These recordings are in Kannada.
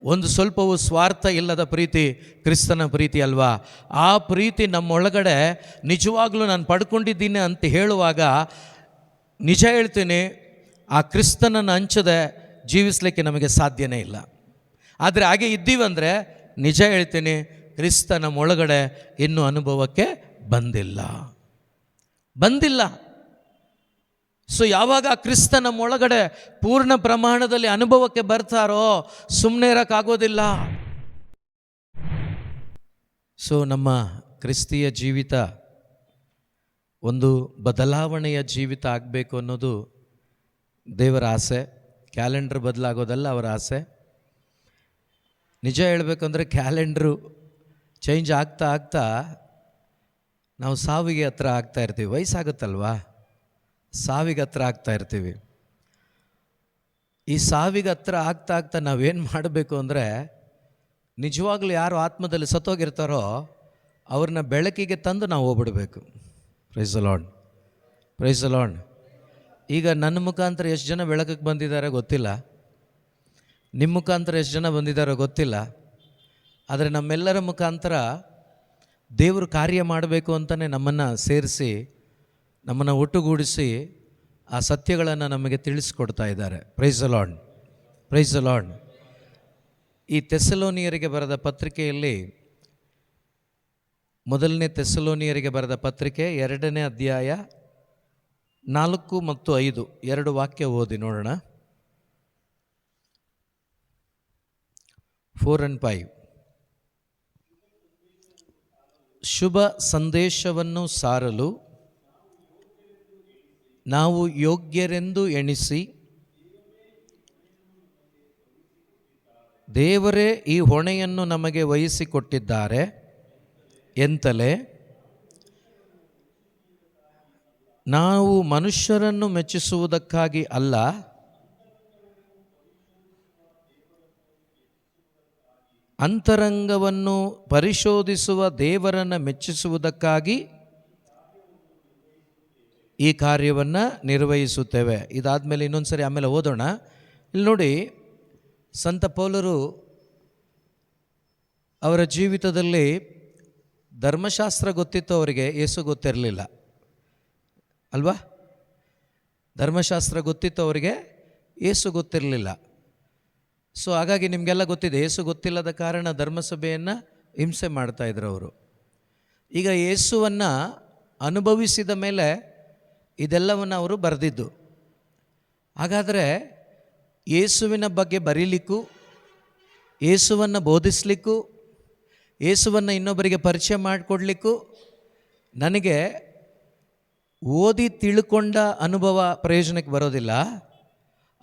ಒಂದು ಸ್ವಲ್ಪವೂ ಸ್ವಾರ್ಥ ಇಲ್ಲದ ಪ್ರೀತಿ ಕ್ರಿಸ್ತನ ಪ್ರೀತಿ ಅಲ್ವಾ? ಆ ಪ್ರೀತಿ ನಮ್ಮೊಳಗಡೆ ನಿಜವಾಗ್ಲೂ ನಾನು ಪಡ್ಕೊಂಡಿದ್ದೀನಿ ಅಂತ ಹೇಳುವಾಗ ನಿಜ ಹೇಳ್ತೀನಿ, ಆ ಕ್ರಿಸ್ತನನ್ನು ಹಂಚದೆ ಜೀವಿಸಲಿಕ್ಕೆ ನಮಗೆ ಸಾಧ್ಯನೇ ಇಲ್ಲ. ಆದರೆ ಹಾಗೆ ಇದ್ದೀವಂದರೆ ನಿಜ ಹೇಳ್ತೀನಿ, ಕ್ರಿಸ್ತ ನಮ್ಮೊಳಗಡೆ ಇನ್ನೂ ಅನುಭವಕ್ಕೆ ಬಂದಿಲ್ಲ. ಸೊ ಯಾವಾಗ ಕ್ರಿಸ್ತ ನಮ್ಮೊಳಗಡೆ ಪೂರ್ಣ ಪ್ರಮಾಣದಲ್ಲಿ ಅನುಭವಕ್ಕೆ ಬರ್ತಾರೋ ಸುಮ್ಮನೆ ಇರೋಕ್ಕಾಗೋದಿಲ್ಲ. ಸೊ ನಮ್ಮ ಕ್ರಿಸ್ತಿಯ ಜೀವಿತ ಒಂದು ಬದಲಾವಣೆಯ ಜೀವಿತ ಆಗಬೇಕು ಅನ್ನೋದು ದೇವರ ಆಸೆ. ಕ್ಯಾಲೆಂಡರ್ ಬದಲಾಗೋದಲ್ಲ ಅವರ ಆಸೆ. ನಿಜ ಹೇಳಬೇಕಂದ್ರೆ ಕ್ಯಾಲೆಂಡ್ರು ಚೇಂಜ್ ಆಗ್ತಾ ನಾವು ಸಾವಿಗೆ ಹತ್ರ ಆಗ್ತಾ ಇರ್ತೀವಿ. ವಯಸ್ಸಾಗುತ್ತಲ್ವಾ, ಸಾವಿಗೆ ಹತ್ರ ಆಗ್ತಾ ಇರ್ತೀವಿ. ಈ ಸಾವಿಗೆ ಹತ್ರ ಆಗ್ತಾ ನಾವೇನು ಮಾಡಬೇಕು ಅಂದರೆ, ನಿಜವಾಗ್ಲೂ ಯಾರು ಆತ್ಮದಲ್ಲಿ ಸತ್ತೋಗಿರ್ತಾರೋ ಅವ್ರನ್ನ ಬೆಳಕಿಗೆ ತಂದು ನಾವು ಹೋಗ್ಬಿಡ್ಬೇಕು. Praise the lord. ಈಗ ನನ್ನ ಮುಖಾಂತರ ಎಷ್ಟು ಜನ ಬೆಳಕಿಗೆ ಬಂದಿದ್ದಾರೆ ಗೊತ್ತಿಲ್ಲ, ನಿಮ್ಮ ಮುಖಾಂತರ ಎಷ್ಟು ಜನ ಬಂದಿದ್ದಾರೋ ಗೊತ್ತಿಲ್ಲ. ಆದರೆ ನಮ್ಮೆಲ್ಲರ ಮುಖಾಂತರ ದೇವರು ಕಾರ್ಯ ಮಾಡಬೇಕು ಅಂತಲೇ ನಮ್ಮನ್ನು ಸೇರಿಸಿ, ನಮ್ಮನ್ನು ಒಟ್ಟುಗೂಡಿಸಿ ಆ ಸತ್ಯಗಳನ್ನು ನಮಗೆ ತಿಳಿಸ್ಕೊಡ್ತಾ ಇದ್ದಾರೆ. Praise the lord. ಈ ಥೆಸಲೋನಿಯರಿಗೆ ಬರೆದ ಪತ್ರಿಕೆಯಲ್ಲಿ, ಮೊದಲನೇ ಥೆಸಲೋನಿಯರಿಗೆ ಬರೆದ ಪತ್ರಿಕೆ 2ನೇ ಅಧ್ಯಾಯ 4 ಮತ್ತು 5 2 ವಾಕ್ಯ ಓದಿ ನೋಡೋಣ. 4 and 5. ಶುಭ ಸಂದೇಶವನ್ನು ಸಾರಲು ನಾವು ಯೋಗ್ಯರೆಂದು ಎಣಿಸಿ ದೇವರೇ ಈ ಹೊಣೆಯನ್ನು ನಮಗೆ ವಹಿಸಿಕೊಟ್ಟಿದ್ದಾರೆ ಎಂತಲೇ ನಾವು ಮನುಷ್ಯರನ್ನು ಮೆಚ್ಚಿಸುವುದಕ್ಕಾಗಿ ಅಲ್ಲ, ಅಂತರಂಗವನ್ನು ಪರಿಶೋಧಿಸುವ ದೇವರನ್ನು ಮೆಚ್ಚಿಸುವುದಕ್ಕಾಗಿ ಈ ಕಾರ್ಯವನ್ನು ನಿರ್ವಹಿಸುತ್ತೇವೆ. ಇದಾದಮೇಲೆ ಇನ್ನೊಂದು ಸರಿ ಆಮೇಲೆ ಓದೋಣ. ಇಲ್ಲಿ ನೋಡಿ, ಸಂತ ಪೌಲರು ಅವರ ಜೀವಿತದಲ್ಲಿ ಧರ್ಮಶಾಸ್ತ್ರ ಗೊತ್ತಿತ್ತು, ಅವರಿಗೆ ಯೇಸು ಗೊತ್ತಿರಲಿಲ್ಲ ಅಲ್ವಾ? ಧರ್ಮಶಾಸ್ತ್ರ ಗೊತ್ತಿತ್ತು, ಅವರಿಗೆ ಯೇಸು ಗೊತ್ತಿರಲಿಲ್ಲ. ಸೊ ಹಾಗಾಗಿ ನಿಮಗೆಲ್ಲ ಗೊತ್ತಿದೆ, ಯೇಸು ಗೊತ್ತಿಲ್ಲದ ಕಾರಣ ಧರ್ಮಸಭೆಯನ್ನು ಹಿಂಸೆ ಮಾಡ್ತಾಯಿದ್ರು ಅವರು. ಈಗ ಯೇಸುವನ್ನು ಅನುಭವಿಸಿದ ಮೇಲೆ ಇದೆಲ್ಲವನ್ನು ಅವರು ಬರೆದಿದ್ದು. ಹಾಗಾದರೆ ಯೇಸುವಿನ ಬಗ್ಗೆ ಬರೀಲಿಕ್ಕೂ, ಯೇಸುವನ್ನು ಬೋಧಿಸಲಿಕ್ಕೂ, ಯೇಸುವನ್ನು ಇನ್ನೊಬ್ಬರಿಗೆ ಪರಿಚಯ ಮಾಡಿಕೊಡ್ಲಿಕ್ಕೂ ನನಗೆ ಓದಿ ತಿಳ್ಕೊಂಡ ಅನುಭವ ಪ್ರಯೋಜನಕ್ಕೆ ಬರೋದಿಲ್ಲ.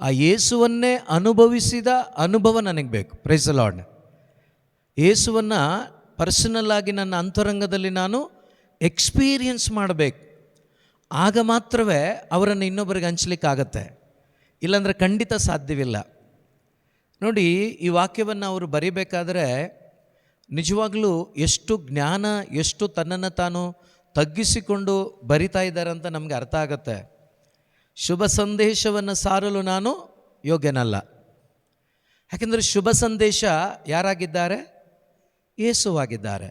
ಆ ಯೇಸುವನ್ನೇ ಅನುಭವಿಸಿದ ಅನುಭವ ನನಗೆ ಬೇಕು. Praise the lord. ಯೇಸುವನ್ನು ಪರ್ಸನಲ್ಲಾಗಿ ನನ್ನ ಅಂತರಂಗದಲ್ಲಿ ನಾನು ಎಕ್ಸ್ಪೀರಿಯನ್ಸ್ ಮಾಡಬೇಕು. ಆಗ ಮಾತ್ರವೇ ಅವರನ್ನು ಇನ್ನೊಬ್ಬರಿಗೆ ಹಂಚಲಿಕ್ಕಾಗತ್ತೆ, ಇಲ್ಲಾಂದರೆ ಖಂಡಿತ ಸಾಧ್ಯವಿಲ್ಲ. ನೋಡಿ, ಈ ವಾಕ್ಯವನ್ನು ಅವರು ಬರಿಬೇಕಾದ್ರೆ ನಿಜವಾಗ್ಲೂ ಎಷ್ಟು ಜ್ಞಾನ, ಎಷ್ಟು ತನ್ನನ್ನು ತಾನು ತಗ್ಗಿಸಿಕೊಂಡು ಬರಿತಾ ಇದ್ದಾರೆ ಅಂತ ನಮಗೆ ಅರ್ಥ ಆಗುತ್ತೆ. ಶುಭ ಸಂದೇಶವನ್ನು ಸಾರಲು ನಾನು ಯೋಗ್ಯನಲ್ಲ. ಯಾಕೆಂದರೆ ಶುಭ ಸಂದೇಶ ಯಾರಾಗಿದ್ದಾರೆ? ಯೇಸುವಾಗಿದ್ದಾರೆ.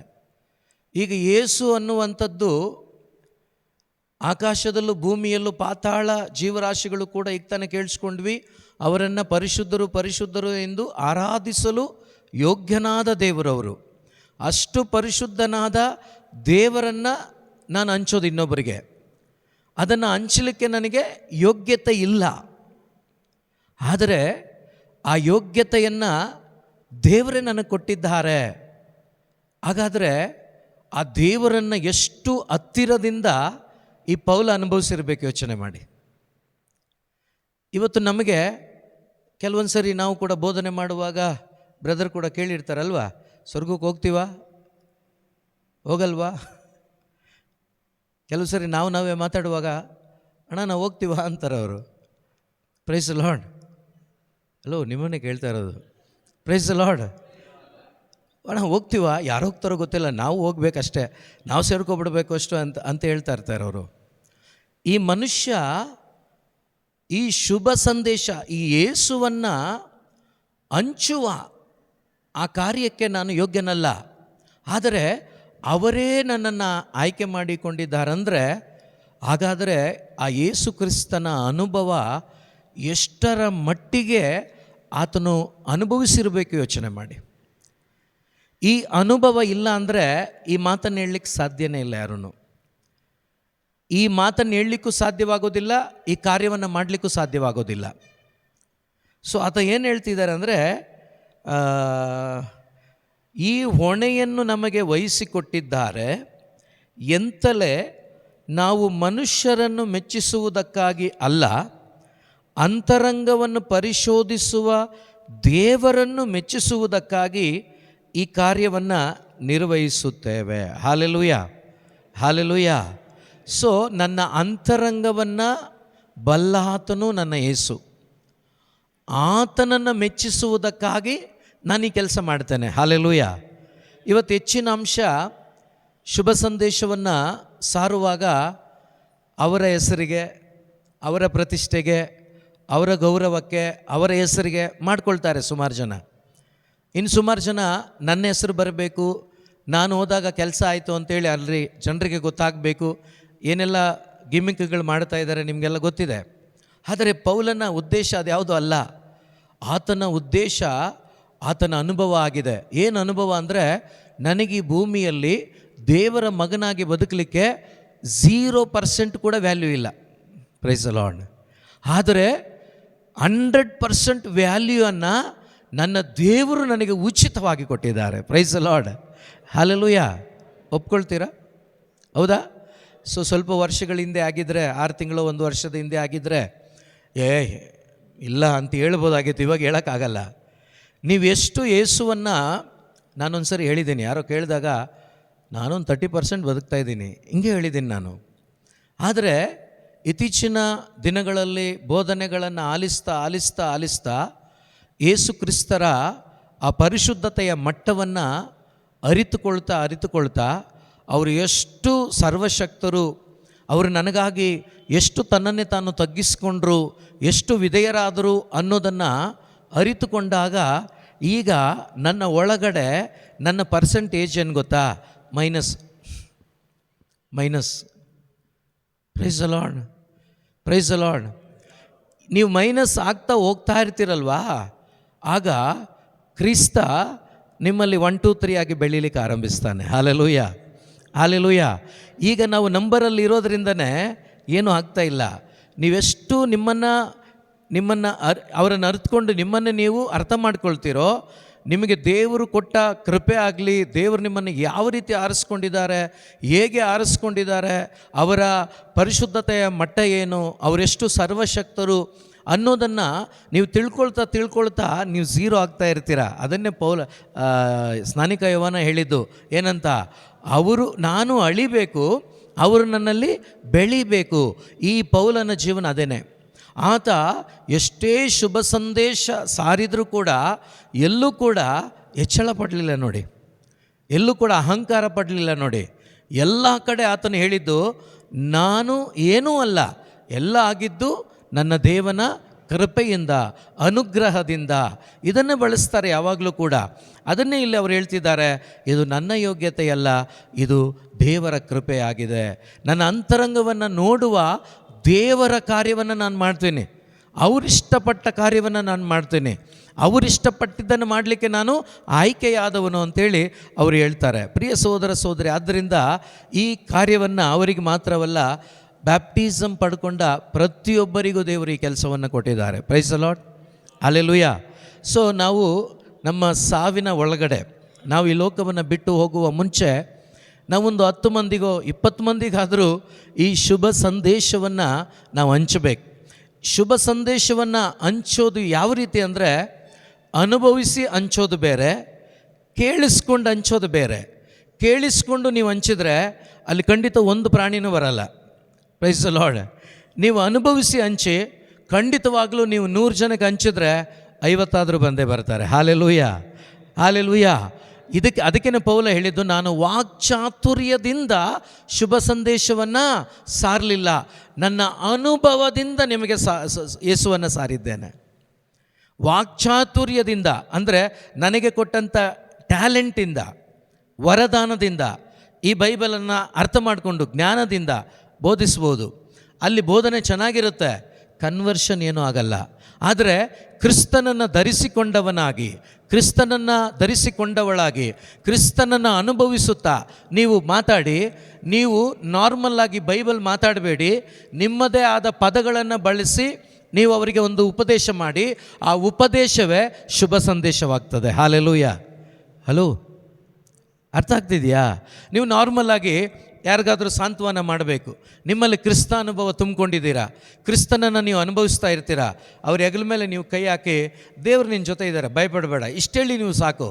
ಈಗ ಯೇಸು ಅನ್ನುವಂಥದ್ದು ಆಕಾಶದಲ್ಲೂ ಭೂಮಿಯಲ್ಲೂ ಪಾತಾಳ ಜೀವರಾಶಿಗಳು ಕೂಡ ಈಗ ತಾನೇ ಕೇಳಿಸ್ಕೊಂಡ್ವಿ, ಅವರನ್ನು ಪರಿಶುದ್ಧರು ಎಂದು ಆರಾಧಿಸಲು ಯೋಗ್ಯನಾದ ದೇವರವರು. ಅಷ್ಟು ಪರಿಶುದ್ಧನಾದ ದೇವರನ್ನು ನಾನು ಹಂಚೋದು ಇನ್ನೊಬ್ಬರಿಗೆ, ಅದನ್ನು ಹಂಚಲಿಕ್ಕೆ ನನಗೆ ಯೋಗ್ಯತೆ ಇಲ್ಲ. ಆದರೆ ಆ ಯೋಗ್ಯತೆಯನ್ನು ದೇವರೇ ನನಗೆ ಕೊಟ್ಟಿದ್ದಾರೆ. ಹಾಗಾದರೆ ಆ ದೇವರನ್ನು ಎಷ್ಟು ಹತ್ತಿರದಿಂದ ಈ ಪೌಲ ಅನುಭವಿಸಿರ್ಬೇಕು ಯೋಚನೆ ಮಾಡಿ. ಇವತ್ತು ನಮಗೆ ಕೆಲವೊಂದು ಸರಿ ನಾವು ಕೂಡ ಬೋಧನೆ ಮಾಡುವಾಗ ಬ್ರದರ್ ಕೂಡ ಕೇಳಿರ್ತಾರಲ್ವ, ಸ್ವರ್ಗಕ್ಕೆ ಹೋಗ್ತೀವಾ ಹೋಗಲ್ವಾ? ಕೆಲವು ಸರಿ ನಾವೇ ಮಾತಾಡುವಾಗ ಅಣ್ಣ ನಾವು ಹೋಗ್ತೀವಾ ಅಂತಾರೆ ಅವರು. Praise the lord. ಹಲೋ, ನಿಮ್ಮನ್ನೇ ಕೇಳ್ತಾ ಇರೋದು. Praise the lord. ಅಣ್ಣ ಹೋಗ್ತೀವಾ? ಯಾರು ಹೋಗ್ತಾರೋ ಗೊತ್ತಿಲ್ಲ, ನಾವು ಹೋಗ್ಬೇಕಷ್ಟೇ, ನಾವು ಸೇರ್ಕೊಬಿಡ್ಬೇಕು ಅಷ್ಟು ಅಂತ ಹೇಳ್ತಾ ಇರ್ತಾರೆ ಅವರು. ಈ ಮನುಷ್ಯ ಈ ಶುಭ ಸಂದೇಶ, ಈ ಯೇಸುವನ್ನು ಹಂಚುವ ಆ ಕಾರ್ಯಕ್ಕೆ ನಾನು ಯೋಗ್ಯನಲ್ಲ. ಆದರೆ ಅವರೇ ನನ್ನನ್ನು ಆಯ್ಕೆ ಮಾಡಿಕೊಂಡಿದ್ದಾರಂದರೆ ಹಾಗಾದರೆ ಆ ಯೇಸು ಕ್ರಿಸ್ತನ ಅನುಭವ ಎಷ್ಟರ ಮಟ್ಟಿಗೆ ಆತನು ಅನುಭವಿಸಿರಬೇಕು ಯೋಚನೆ ಮಾಡಿ. ಈ ಅನುಭವ ಇಲ್ಲ ಅಂದರೆ ಈ ಮಾತನ್ನು ಹೇಳಲಿಕ್ಕೆ ಸಾಧ್ಯನೇ ಇಲ್ಲ. ಯಾರೂ ಈ ಮಾತನ್ನು ಹೇಳಲಿಕ್ಕೂ ಸಾಧ್ಯವಾಗೋದಿಲ್ಲ, ಈ ಕಾರ್ಯವನ್ನು ಮಾಡಲಿಕ್ಕೂ ಸಾಧ್ಯವಾಗೋದಿಲ್ಲ. ಸೊ ಆತ ಏನು ಹೇಳ್ತಿದ್ದಾರೆ ಅಂದರೆ, ಈ ಹೊಣೆಯನ್ನು ನಮಗೆ ವಹಿಸಿಕೊಟ್ಟಿದ್ದಾರೆ ಎಂತಲೇ ನಾವು ಮನುಷ್ಯರನ್ನು ಮೆಚ್ಚಿಸುವುದಕ್ಕಾಗಿ ಅಲ್ಲ, ಅಂತರಂಗವನ್ನು ಪರಿಶೋಧಿಸುವ ದೇವರನ್ನು ಮೆಚ್ಚಿಸುವುದಕ್ಕಾಗಿ ಈ ಕಾರ್ಯವನ್ನು ನಿರ್ವಹಿಸುತ್ತೇವೆ. Hallelujah, hallelujah. ಸೊ ನನ್ನ ಅಂತರಂಗವನ್ನು ಬಲ್ಲಾತನು ನನ್ನ ಯೇಸು, ಆತನನ್ನು ಮೆಚ್ಚಿಸುವುದಕ್ಕಾಗಿ ನಾನು ಈ ಕೆಲಸ ಮಾಡ್ತೇನೆ. ಹಾಲೆಲೂಯ. ಇವತ್ತು ಹೆಚ್ಚಿನ ಅಂಶ ಶುಭ ಸಂದೇಶವನ್ನು ಸಾರುವಾಗ ಅವರ ಹೆಸರಿಗೆ, ಅವರ ಪ್ರತಿಷ್ಠೆಗೆ, ಅವರ ಗೌರವಕ್ಕೆ, ಅವರ ಹೆಸರಿಗೆ ಮಾಡ್ಕೊಳ್ತಾರೆ ಸುಮಾರು ಜನ. ಇನ್ನು ಸುಮಾರು ಜನ ನನ್ನ ಹೆಸರು ಬರಬೇಕು, ನಾನು ಹೋದಾಗ ಕೆಲಸ ಆಯಿತು ಅಂತೇಳಿ ಅಲ್ಲಿ ಜನರಿಗೆ ಗೊತ್ತಾಗಬೇಕು, ಏನೆಲ್ಲ ಗಿಮಿಕ್ಗಳು ಮಾಡ್ತಾ ಇದ್ದಾರೆ ನಿಮಗೆಲ್ಲ ಗೊತ್ತಿದೆ. ಆದರೆ ಪೌಲನ ಉದ್ದೇಶ ಅದು ಯಾವುದೂ ಅಲ್ಲ. ಆತನ ಉದ್ದೇಶ ಆತನ ಅನುಭವ ಆಗಿದೆ. ಏನು ಅನುಭವ ಅಂದರೆ, ನನಗೆ ಈ ಭೂಮಿಯಲ್ಲಿ ದೇವರ ಮಗನಾಗಿ ಬದುಕಲಿಕ್ಕೆ 0% ಕೂಡ ವ್ಯಾಲ್ಯೂ ಇಲ್ಲ. Praise the lord. ಆದರೆ 100% ವ್ಯಾಲ್ಯೂವನ್ನು ನನ್ನ ದೇವರು ನನಗೆ ಉಚಿತವಾಗಿ ಕೊಟ್ಟಿದ್ದಾರೆ. Praise the lord. ಹಲ್ಲೆಲೂಯಾ. ಒಪ್ಕೊಳ್ತೀರಾ? ಹೌದಾ? ಸೊ ಸ್ವಲ್ಪ ವರ್ಷಗಳ ಹಿಂದೆ ಆಗಿದ್ದರೆ, 6 ತಿಂಗಳು 1 ವರ್ಷದ ಹಿಂದೆ ಆಗಿದ್ದರೆ ಇಲ್ಲ ಅಂತ ಹೇಳ್ಬೋದಾಗಿತ್ತು. ಇವಾಗ ಹೇಳೋಕ್ಕಾಗಲ್ಲ. ನೀವೆಷ್ಟು ಯೇಸುವನ್ನು, ನಾನೊಂದು ಸರಿ ಹೇಳಿದ್ದೀನಿ, ಯಾರೋ ಕೇಳಿದಾಗ ನಾನೊಂದು 30% ಬದುಕ್ತಾ ಇದ್ದೀನಿ ಹಿಂಗೆ ಹೇಳಿದ್ದೀನಿ ನಾನು. ಆದರೆ ಇತ್ತೀಚಿನ ದಿನಗಳಲ್ಲಿ ಬೋಧನೆಗಳನ್ನು ಆಲಿಸ್ತಾ ಯೇಸು ಕ್ರಿಸ್ತರ ಆ ಪರಿಶುದ್ಧತೆಯ ಮಟ್ಟವನ್ನು ಅರಿತುಕೊಳ್ತಾ ಅವರು ಎಷ್ಟು ಸರ್ವಶಕ್ತರು, ಅವರು ನನಗಾಗಿ ಎಷ್ಟು ತನ್ನನ್ನೇ ತಾನು ತಗ್ಗಿಸ್ಕೊಂಡ್ರು, ಎಷ್ಟು ವಿಧೇಯರಾದರು ಅನ್ನೋದನ್ನು ಅರಿತುಕೊಂಡಾಗ ಈಗ ನನ್ನ ಒಳಗಡೆ ನನ್ನ ಪರ್ಸೆಂಟೇಜ್ ಏನು ಗೊತ್ತಾ? Minus. Praise the lord, praise the lord. ನೀವು ಮೈನಸ್ ಆಗ್ತಾ ಹೋಗ್ತಾ ಇರ್ತೀರಲ್ವಾ, ಆಗ ಕ್ರಿಸ್ತ ನಿಮ್ಮಲ್ಲಿ 1 2 3 ಆಗಿ ಬೆಳೀಲಿಕ್ಕೆ ಆರಂಭಿಸ್ತಾನೆ. Hallelujah, hallelujah. ಈಗ ನಾವು ನಂಬರಲ್ಲಿ ಇರೋದ್ರಿಂದನೇ ಏನೂ ಆಗ್ತಾ ಇಲ್ಲ. ನೀವೆಷ್ಟು ನಿಮ್ಮನ್ನು ಅವರನ್ನು ಅರಿತುಕೊಂಡು ನಿಮ್ಮನ್ನು ನೀವು ಅರ್ಥ ಮಾಡ್ಕೊಳ್ತೀರೋ, ನಿಮಗೆ ದೇವರು ಕೊಟ್ಟ ಕೃಪೆ ಆಗಲಿ, ದೇವರು ನಿಮ್ಮನ್ನು ಯಾವ ರೀತಿ ಆರಿಸ್ಕೊಂಡಿದ್ದಾರೆ, ಹೇಗೆ ಆರಿಸ್ಕೊಂಡಿದ್ದಾರೆ, ಅವರ ಪರಿಶುದ್ಧತೆಯ ಮಟ್ಟ ಏನು, ಅವರೆಷ್ಟು ಸರ್ವಶಕ್ತರು ಅನ್ನೋದನ್ನು ನೀವು ತಿಳ್ಕೊಳ್ತಾ ನೀವು 0 ಆಗ್ತಾ ಇರ್ತೀರ. ಅದನ್ನೇ ಸ್ನಾನಿಕ ಯೋಹಾನ ಹೇಳಿದ್ದು ಏನಂತ, ನಾನು ಅಳಿಬೇಕು, ಅವರು ನನ್ನಲ್ಲಿ ಬೆಳಿಬೇಕು. ಈ ಪೌಲನ ಜೀವನ ಅದೇನೆ. ಆತ ಎಷ್ಟೇ ಶುಭ ಸಂದೇಶ ಸಾರಿದರೂ ಕೂಡ ಎಲ್ಲೂ ಕೂಡ ಹೆಚ್ಚಳ ಪಡಲಿಲ್ಲ ನೋಡಿ, ಎಲ್ಲೂ ಕೂಡ ಅಹಂಕಾರ ಪಡಲಿಲ್ಲ ನೋಡಿ. ಎಲ್ಲ ಕಡೆ ಆತನು ಹೇಳಿದ್ದು, ನಾನು ಏನೂ ಅಲ್ಲ, ಎಲ್ಲ ಆಗಿದ್ದು ನನ್ನ ದೇವನ ಕೃಪೆಯಿಂದ, ಅನುಗ್ರಹದಿಂದ. ಇದನ್ನೇ ಬಳಸ್ತಾರೆ ಯಾವಾಗಲೂ ಕೂಡ. ಅದನ್ನೇ ಇಲ್ಲಿ ಅವರು ಹೇಳ್ತಿದ್ದಾರೆ, ಇದು ನನ್ನ ಯೋಗ್ಯತೆಯಲ್ಲ, ಇದು ದೇವರ ಕೃಪೆಯಾಗಿದೆ. ನನ್ನ ಅಂತರಂಗವನ್ನು ನೋಡುವ ದೇವರ ಕಾರ್ಯವನ್ನು ನಾನು ಮಾಡ್ತೀನಿ, ಅವರಿಷ್ಟಪಟ್ಟ ಕಾರ್ಯವನ್ನು ನಾನು ಮಾಡ್ತೀನಿ, ಅವರಿಷ್ಟಪಟ್ಟಿದ್ದನ್ನು ಮಾಡಲಿಕ್ಕೆ ನಾನು ಆಯ್ಕೆಯಾದವನು ಅಂತೇಳಿ ಅವರು ಹೇಳ್ತಾರೆ. ಪ್ರಿಯ ಸಹೋದರ ಸಹೋದರಿ, ಆದ್ದರಿಂದ ಈ ಕಾರ್ಯವನ್ನು ಅವರಿಗೆ ಮಾತ್ರವಲ್ಲ, ಬ್ಯಾಪ್ಟಿಸಮ್ ಪಡ್ಕೊಂಡ ಪ್ರತಿಯೊಬ್ಬರಿಗೂ ದೇವರು ಈ ಕೆಲಸವನ್ನು ಕೊಟ್ಟಿದ್ದಾರೆ. Praise the lord, hallelujah. So ನಾವು ನಮ್ಮ ಸಾವಿನ ಒಳಗಡೆ, ನಾವು ಈ ಲೋಕವನ್ನು ಬಿಟ್ಟು ಹೋಗುವ ಮುಂಚೆ ನಾವೊಂದು 10 ಮಂದಿಗೋ 20 ಮಂದಿಗಾದರೂ ಈ ಶುಭ ಸಂದೇಶವನ್ನು ನಾವು ಹಂಚಬೇಕು. ಶುಭ ಸಂದೇಶವನ್ನು ಹಂಚೋದು ಯಾವ ರೀತಿ ಅಂದರೆ, ಅನುಭವಿಸಿ ಹಂಚೋದು ಬೇರೆ, ಕೇಳಿಸ್ಕೊಂಡು ಹಂಚೋದು ಬೇರೆ. ಕೇಳಿಸ್ಕೊಂಡು ನೀವು ಹಂಚಿದ್ರೆ ಅಲ್ಲಿ ಖಂಡಿತ ಒಂದು ಪ್ರಾಣಿನೂ ಬರಲ್ಲ. Praise the lord. ನೀವು ಅನುಭವಿಸಿ ಹಂಚಿ ಖಂಡಿತವಾಗಲೂ ನೀವು 100 ಜನಕ್ಕೆ ಹಂಚಿದ್ರೆ 50 ಬಂದೇ ಬರ್ತಾರೆ. Hallelujah, hallelujah. ಅದಕ್ಕೇನೆ ಪೌಲ ಹೇಳಿದ್ದು, ನಾನು ವಾಕ್ಚಾತುರ್ಯದಿಂದ ಶುಭ ಸಂದೇಶವನ್ನು ಸಾರಲಿಲ್ಲ, ನನ್ನ ಅನುಭವದಿಂದ ನಿಮಗೆ ಯೇಸುವನ್ನು ಸಾರಿದ್ದೇನೆ. ವಾಕ್ಚಾತುರ್ಯದಿಂದ ಅಂದರೆ ನನಗೆ ಕೊಟ್ಟಂಥ ಟ್ಯಾಲೆಂಟಿಂದ, ವರದಾನದಿಂದ ಈ ಬೈಬಲನ್ನು ಅರ್ಥ ಮಾಡಿಕೊಂಡು ಜ್ಞಾನದಿಂದ ಬೋಧಿಸ್ಬೋದು. ಅಲ್ಲಿ ಬೋಧನೆ ಚೆನ್ನಾಗಿರುತ್ತೆ, ಕನ್ವರ್ಷನ್ ಏನೂ ಆಗಲ್ಲ. ಆದರೆ ಕ್ರಿಸ್ತನನ್ನು ಧರಿಸಿಕೊಂಡವನಾಗಿ, ಕ್ರಿಸ್ತನನ್ನು ಧರಿಸಿಕೊಂಡವಳಾಗಿ, ಕ್ರಿಸ್ತನನ್ನು ಅನುಭವಿಸುತ್ತಾ ನೀವು ಮಾತಾಡಿ, ನೀವು ನಾರ್ಮಲ್ಲಾಗಿ ಬೈಬಲ್ ಮಾತಾಡಬೇಡಿ, ನಿಮ್ಮದೇ ಆದ ಪದಗಳನ್ನು ಬಳಸಿ ನೀವು ಅವರಿಗೆ ಒಂದು ಉಪದೇಶ ಮಾಡಿ, ಆ ಉಪದೇಶವೇ ಶುಭ ಸಂದೇಶವಾಗ್ತದೆ. ಹಾಲೆಲೂಯ. ಹಲೋ, ಅರ್ಥ ಆಗ್ತಿದೆಯಾ? ನೀವು ನಾರ್ಮಲ್ಲಾಗಿ ಯಾರಿಗಾದರೂ ಸಾಂತ್ವನ ಮಾಡಬೇಕು, ನಿಮ್ಮಲ್ಲಿ ಕ್ರಿಸ್ತ ಅನುಭವ ತುಂಬಿಕೊಂಡಿದ್ದೀರಾ, ಕ್ರಿಸ್ತನನ್ನು ನೀವು ಅನುಭವಿಸ್ತಾ ಇರ್ತೀರಾ, ಅವ್ರ ಹೆಗಲ ಮೇಲೆ ನೀವು ಕೈ ಹಾಕಿ ದೇವರು ನಿನ್ನ ಜೊತೆ ಇದ್ದಾರೆ, ಭಯಪಡಬೇಡ ಇಷ್ಟೇಳಿ ನೀವು ಸಾಕು.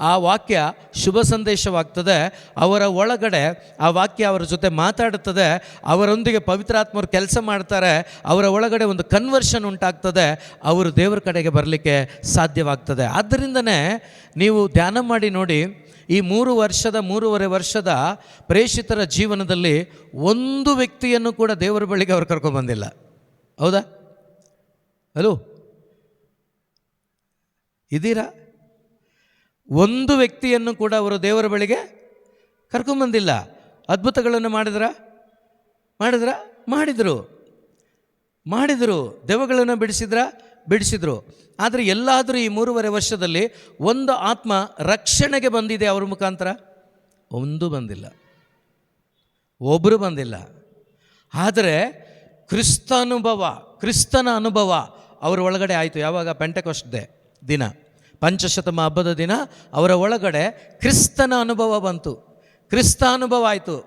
ಆ ವಾಕ್ಯ ಶುಭ ಸಂದೇಶವಾಗ್ತದೆ. ಅವರ ಒಳಗಡೆ ಆ ವಾಕ್ಯ ಅವರ ಜೊತೆ ಮಾತಾಡುತ್ತದೆ, ಅವರೊಂದಿಗೆ ಪವಿತ್ರಾತ್ಮರು ಕೆಲಸ ಮಾಡ್ತಾರೆ, ಅವರ ಒಳಗಡೆ ಒಂದು ಕನ್ವರ್ಷನ್ ಉಂಟಾಗ್ತದೆ, ಅವರು ದೇವರ ಕಡೆಗೆ ಬರಲಿಕ್ಕೆ ಸಾಧ್ಯವಾಗ್ತದೆ. ಆದ್ದರಿಂದನೇ ನೀವು ಧ್ಯಾನ ಮಾಡಿ ನೋಡಿ, ಈ 3.5 ವರ್ಷದ ಪ್ರೇಷಿತರ ಜೀವನದಲ್ಲಿ ಒಂದು ವ್ಯಕ್ತಿಯನ್ನು ಕೂಡ ದೇವರ ಬಳಿಗೆ ಅವರು ಕರ್ಕೊಂಡ್ಬಂದಿಲ್ಲ. ಹೌದಾ? ಹಲೋ, ಇದ್ದೀರಾ? ಒಂದು ವ್ಯಕ್ತಿಯನ್ನು ಕೂಡ ಅವರು ದೇವರ ಬಳಿಗೆ ಕರ್ಕೊಂಡ್ಬಂದಿಲ್ಲ. ಅದ್ಭುತಗಳನ್ನು ಮಾಡಿದರು, ದೆವ್ವಗಳನ್ನು ಬಿಡಿಸಿದ್ರು. ಆದರೆ ಎಲ್ಲಾದರೂ ಈ 3.5 ವರ್ಷದಲ್ಲಿ ಒಂದು ಆತ್ಮ ರಕ್ಷಣೆಗೆ ಬಂದಿದೆ ಅವ್ರ ಮುಖಾಂತರ? ಒಂದು ಬಂದಿಲ್ಲ, ಒಬ್ಬರು ಬಂದಿಲ್ಲ. ಆದರೆ ಕ್ರಿಸ್ತನ ಅನುಭವ ಅವರ ಒಳಗಡೆ ಆಯಿತು. ಯಾವಾಗ? ಪೆಂಟೆಕೋಸ್ಟ್ ದಿನ, ಪಂಚಶತಮ ಹಬ್ಬದ ದಿನ ಅವರ ಒಳಗಡೆ ಕ್ರಿಸ್ತನ ಅನುಭವ ಬಂತು, ಕ್ರಿಸ್ತ ಅನುಭವ ಆಯಿತು.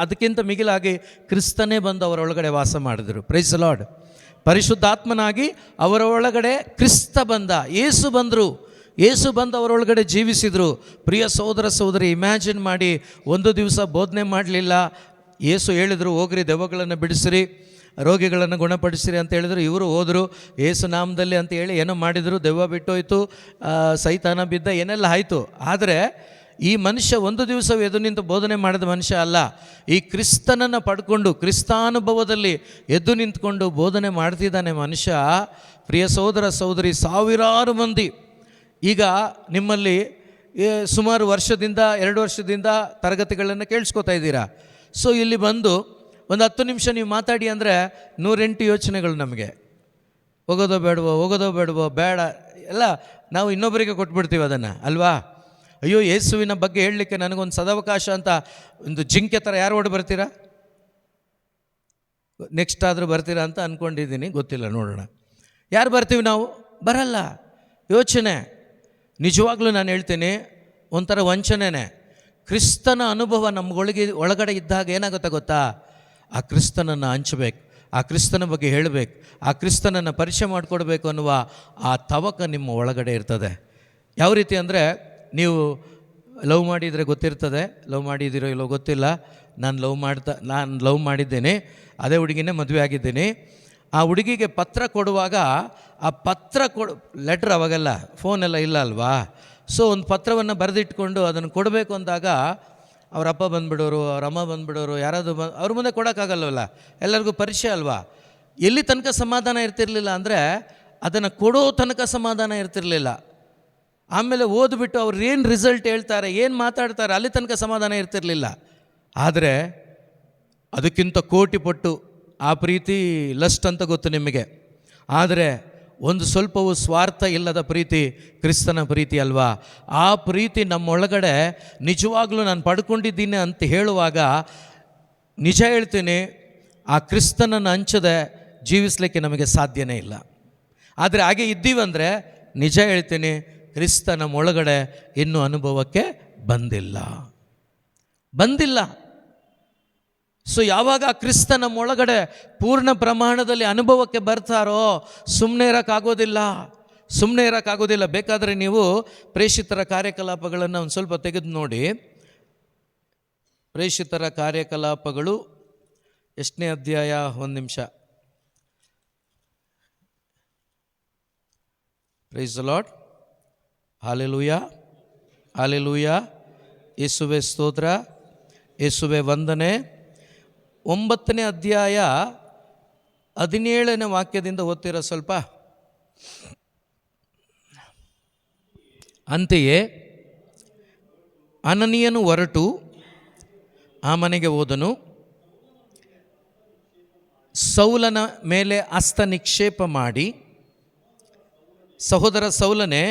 ಅದಕ್ಕಿಂತ ಮಿಗಿಲಾಗಿ ಕ್ರಿಸ್ತನೇ ಬಂದು ಅವರ ಒಳಗಡೆ ವಾಸ ಮಾಡಿದರು. Praise the lord. ಪರಿಶುದ್ಧಾತ್ಮನಾಗಿ ಅವರ ಒಳಗಡೆ ಕ್ರಿಸ್ತ ಬಂದ, ಯೇಸು ಬಂದು ಅವರೊಳಗಡೆ ಜೀವಿಸಿದರು. ಪ್ರಿಯ ಸಹೋದರ ಸಹೋದರಿ, ಇಮ್ಯಾಜಿನ್ ಮಾಡಿ, ಒಂದು ದಿವಸ ಬೋಧನೆ ಮಾಡಲಿಲ್ಲ. ಯೇಸು ಹೇಳಿದರು, ಹೋಗ್ರಿ ದೆವ್ವಗಳನ್ನು ಬಿಡಿಸಿರಿ, ರೋಗಿಗಳನ್ನು ಗುಣಪಡಿಸಿರಿ ಅಂತ ಹೇಳಿದರು. ಇವರು ಹೋದರು ಯೇಸು ನಾಮದಲ್ಲಿ ಅಂತ ಹೇಳಿ ಏನೋ ಮಾಡಿದರು, ದೆವ್ವ ಬಿಟ್ಟೋಯ್ತು, ಸೈತಾನ ಬಿದ್ದ, ಏನೆಲ್ಲ ಆಯಿತು. ಆದರೆ ಈ ಮನುಷ್ಯ ಒಂದು ದಿವಸ ಎದ್ದು ನಿಂತು ಬೋಧನೆ ಮಾಡಿದ ಮನುಷ್ಯ ಅಲ್ಲ. ಈ ಕ್ರಿಸ್ತನನ್ನು ಪಡ್ಕೊಂಡು ಕ್ರಿಸ್ತಾನುಭವದಲ್ಲಿ ಎದ್ದು ನಿಂತ್ಕೊಂಡು ಬೋಧನೆ ಮಾಡ್ತಿದ್ದಾನೆ ಮನುಷ್ಯ. ಪ್ರಿಯ ಸಹೋದರ ಸಹೋದರಿ, ಸಾವಿರಾರು ಮಂದಿ ಈಗ ನಿಮ್ಮಲ್ಲಿ ಸುಮಾರು 2 ವರ್ಷದಿಂದ ತರಗತಿಗಳನ್ನು ಕೇಳಿಸ್ಕೊತಾ ಇದ್ದೀರಾ. ಸೊ ಇಲ್ಲಿ ಬಂದು ಒಂದು 10 ನಿಮಿಷ ನೀವು ಮಾತಾಡಿ ಅಂದರೆ 108 ಯೋಚನೆಗಳು ನಮಗೆ. ಹೋಗೋದೋ ಬೇಡವೋ ಬೇಡ ಎಲ್ಲ ನಾವು ಇನ್ನೊಬ್ಬರಿಗೆ ಕೊಟ್ಬಿಡ್ತೀವಿ ಅದನ್ನು, ಅಲ್ವಾ? ಅಯ್ಯೋ, ಯೇಸುವಿನ ಬಗ್ಗೆ ಹೇಳಲಿಕ್ಕೆ ನನಗೊಂದು ಸದಾವಕಾಶ ಅಂತ ಒಂದು ಜಿಂಕೆ ಥರ ಯಾರು ಓಡಿ ಬರ್ತೀರಾ? ನೆಕ್ಸ್ಟ್ ಆದರೂ ಬರ್ತೀರಾ ಅಂತ ಅಂದ್ಕೊಂಡಿದ್ದೀನಿ, ಗೊತ್ತಿಲ್ಲ, ನೋಡೋಣ. ಯಾರು ಬರ್ತೀವಿ ನಾವು? ಬರಲ್ಲ. ಯೋಚನೆ ನಿಜವಾಗ್ಲೂ ನಾನು ಹೇಳ್ತೀನಿ, ಒಂಥರ ವಂಚನೆನೇ. ಕ್ರಿಸ್ತನ ಅನುಭವ ಒಳಗಡೆ ಇದ್ದಾಗ ಏನಾಗುತ್ತೆ ಗೊತ್ತಾ? ಆ ಕ್ರಿಸ್ತನನ್ನು ಹಂಚಬೇಕು, ಆ ಕ್ರಿಸ್ತನ ಬಗ್ಗೆ ಹೇಳಬೇಕು, ಆ ಕ್ರಿಸ್ತನನ್ನು ಪರಿಚಯ ಮಾಡಿಕೊಡ್ಬೇಕು ಅನ್ನುವ ಆ ತವಕ ನಿಮ್ಮ ಒಳಗಡೆ ಇರ್ತದೆ. ಯಾವ ರೀತಿ ಅಂದರೆ, ನೀವು ಲವ್ ಮಾಡಿದರೆ ಗೊತ್ತಿರ್ತದೆ, ಲವ್ ಮಾಡಿದ್ದೀರೋ ಇಲ್ಲೋ ಗೊತ್ತಿಲ್ಲ. ನಾನು ಲವ್ ಮಾಡಿದ್ದೇನೆ, ಅದೇ ಹುಡುಗಿನೇ ಮದುವೆ ಆಗಿದ್ದೀನಿ. ಆ ಹುಡುಗಿಗೆ ಪತ್ರ ಕೊಡುವಾಗ ಆ ಲೆಟ್ರ್ ಅವಾಗೆಲ್ಲ ಫೋನೆಲ್ಲ ಇಲ್ಲ ಅಲ್ವಾ? ಸೊ ಒಂದು ಪತ್ರವನ್ನು ಬರೆದಿಟ್ಕೊಂಡು ಅದನ್ನು ಕೊಡಬೇಕು ಅಂದಾಗ ಅವ್ರ ಅಪ್ಪ ಬಂದುಬಿಡೋರು, ಅವ್ರ ಅಮ್ಮ ಬಂದುಬಿಡೋರು, ಯಾರಾದರೂ ಅವ್ರ ಮುಂದೆ ಕೊಡೋಕ್ಕಾಗಲ್ಲವಲ್ಲ, ಎಲ್ಲರಿಗೂ ಪರಿಚಯ ಅಲ್ವಾ? ಎಲ್ಲಿ ತನಕ ಸಮಾಧಾನ ಇರ್ತಿರಲಿಲ್ಲ ಅಂದರೆ ಅದನ್ನು ಕೊಡೋ ತನಕ ಸಮಾಧಾನ ಇರ್ತಿರಲಿಲ್ಲ. ಆಮೇಲೆ ಓದ್ಬಿಟ್ಟು ಅವ್ರು ಏನು ರಿಸಲ್ಟ್ ಹೇಳ್ತಾರೆ, ಏನು ಮಾತಾಡ್ತಾರೆ, ಅಲ್ಲಿ ತನಕ ಸಮಾಧಾನ ಇರ್ತಿರಲಿಲ್ಲ. ಆದರೆ ಅದಕ್ಕಿಂತ ಕೋಟಿ ಪಟ್ಟು ಆ ಪ್ರೀತಿ ಲಸ್ಟ್ ಅಂತ ಗೊತ್ತು ನಿಮಗೆ. ಆದರೆ ಒಂದು ಸ್ವಲ್ಪವೂ ಸ್ವಾರ್ಥ ಇಲ್ಲದ ಪ್ರೀತಿ ಕ್ರಿಸ್ತನ ಪ್ರೀತಿ ಅಲ್ವಾ? ಆ ಪ್ರೀತಿ ನಮ್ಮೊಳಗಡೆ ನಿಜವಾಗ್ಲೂ ನಾನು ಪಡ್ಕೊಂಡಿದ್ದೀನಿ ಅಂತ ಹೇಳುವಾಗ, ನಿಜ ಹೇಳ್ತೀನಿ, ಆ ಕ್ರಿಸ್ತನನ್ನು ಹಂಚದೆ ಜೀವಿಸಲಿಕ್ಕೆ ನಮಗೆ ಸಾಧ್ಯನೇ ಇಲ್ಲ. ಆದರೆ ಹಾಗೆ ಇದ್ದೀವಂದರೆ ನಿಜ ಹೇಳ್ತೀನಿ, ಕ್ರಿಸ್ತ ನಮ್ಮೊಳಗಡೆ ಇನ್ನೂ ಅನುಭವಕ್ಕೆ ಬಂದಿಲ್ಲ. ಸೊ ಯಾವಾಗ ಆ ಕ್ರಿಸ್ತ ನಮ್ಮೊಳಗಡೆ ಪೂರ್ಣ ಪ್ರಮಾಣದಲ್ಲಿ ಅನುಭವಕ್ಕೆ ಬರ್ತಾರೋ ಸುಮ್ಮನೆ ಇರೋಕ್ಕಾಗೋದಿಲ್ಲ. ಬೇಕಾದರೆ ನೀವು ಪ್ರೇಷಿತರ ಕಾರ್ಯಕಲಾಪಗಳನ್ನು ಒಂದು ಸ್ವಲ್ಪ ತೆಗೆದು ನೋಡಿ. ಪ್ರೇಷಿತರ ಕಾರ್ಯಕಲಾಪಗಳು ಎಷ್ಟನೇ ಅಧ್ಯಾಯ? ಒಂದು ನಿಮಿಷ. Praise the lord. Hallelujah, hallelujah. ಯೇಸುವೆ ಸ್ತೋತ್ರ, ಯೇಸುವೆ ವಂದನೆ. 9ನೇ ಅಧ್ಯಾಯ 17ನೇ ವಾಕ್ಯದಿಂದ ಓದ್ತೀರಾ ಸ್ವಲ್ಪ? ಅಂತೆಯೇ ಅನನೀಯನು ಹೊರಟು ಆ ಮನೆಗೆ ಹೋದನು. ಸೌಲನ ಮೇಲೆ ಹಸ್ತ ನಿಕ್ಷೇಪ ಮಾಡಿ, ಸಹೋದರ ಸೌಲನೇ,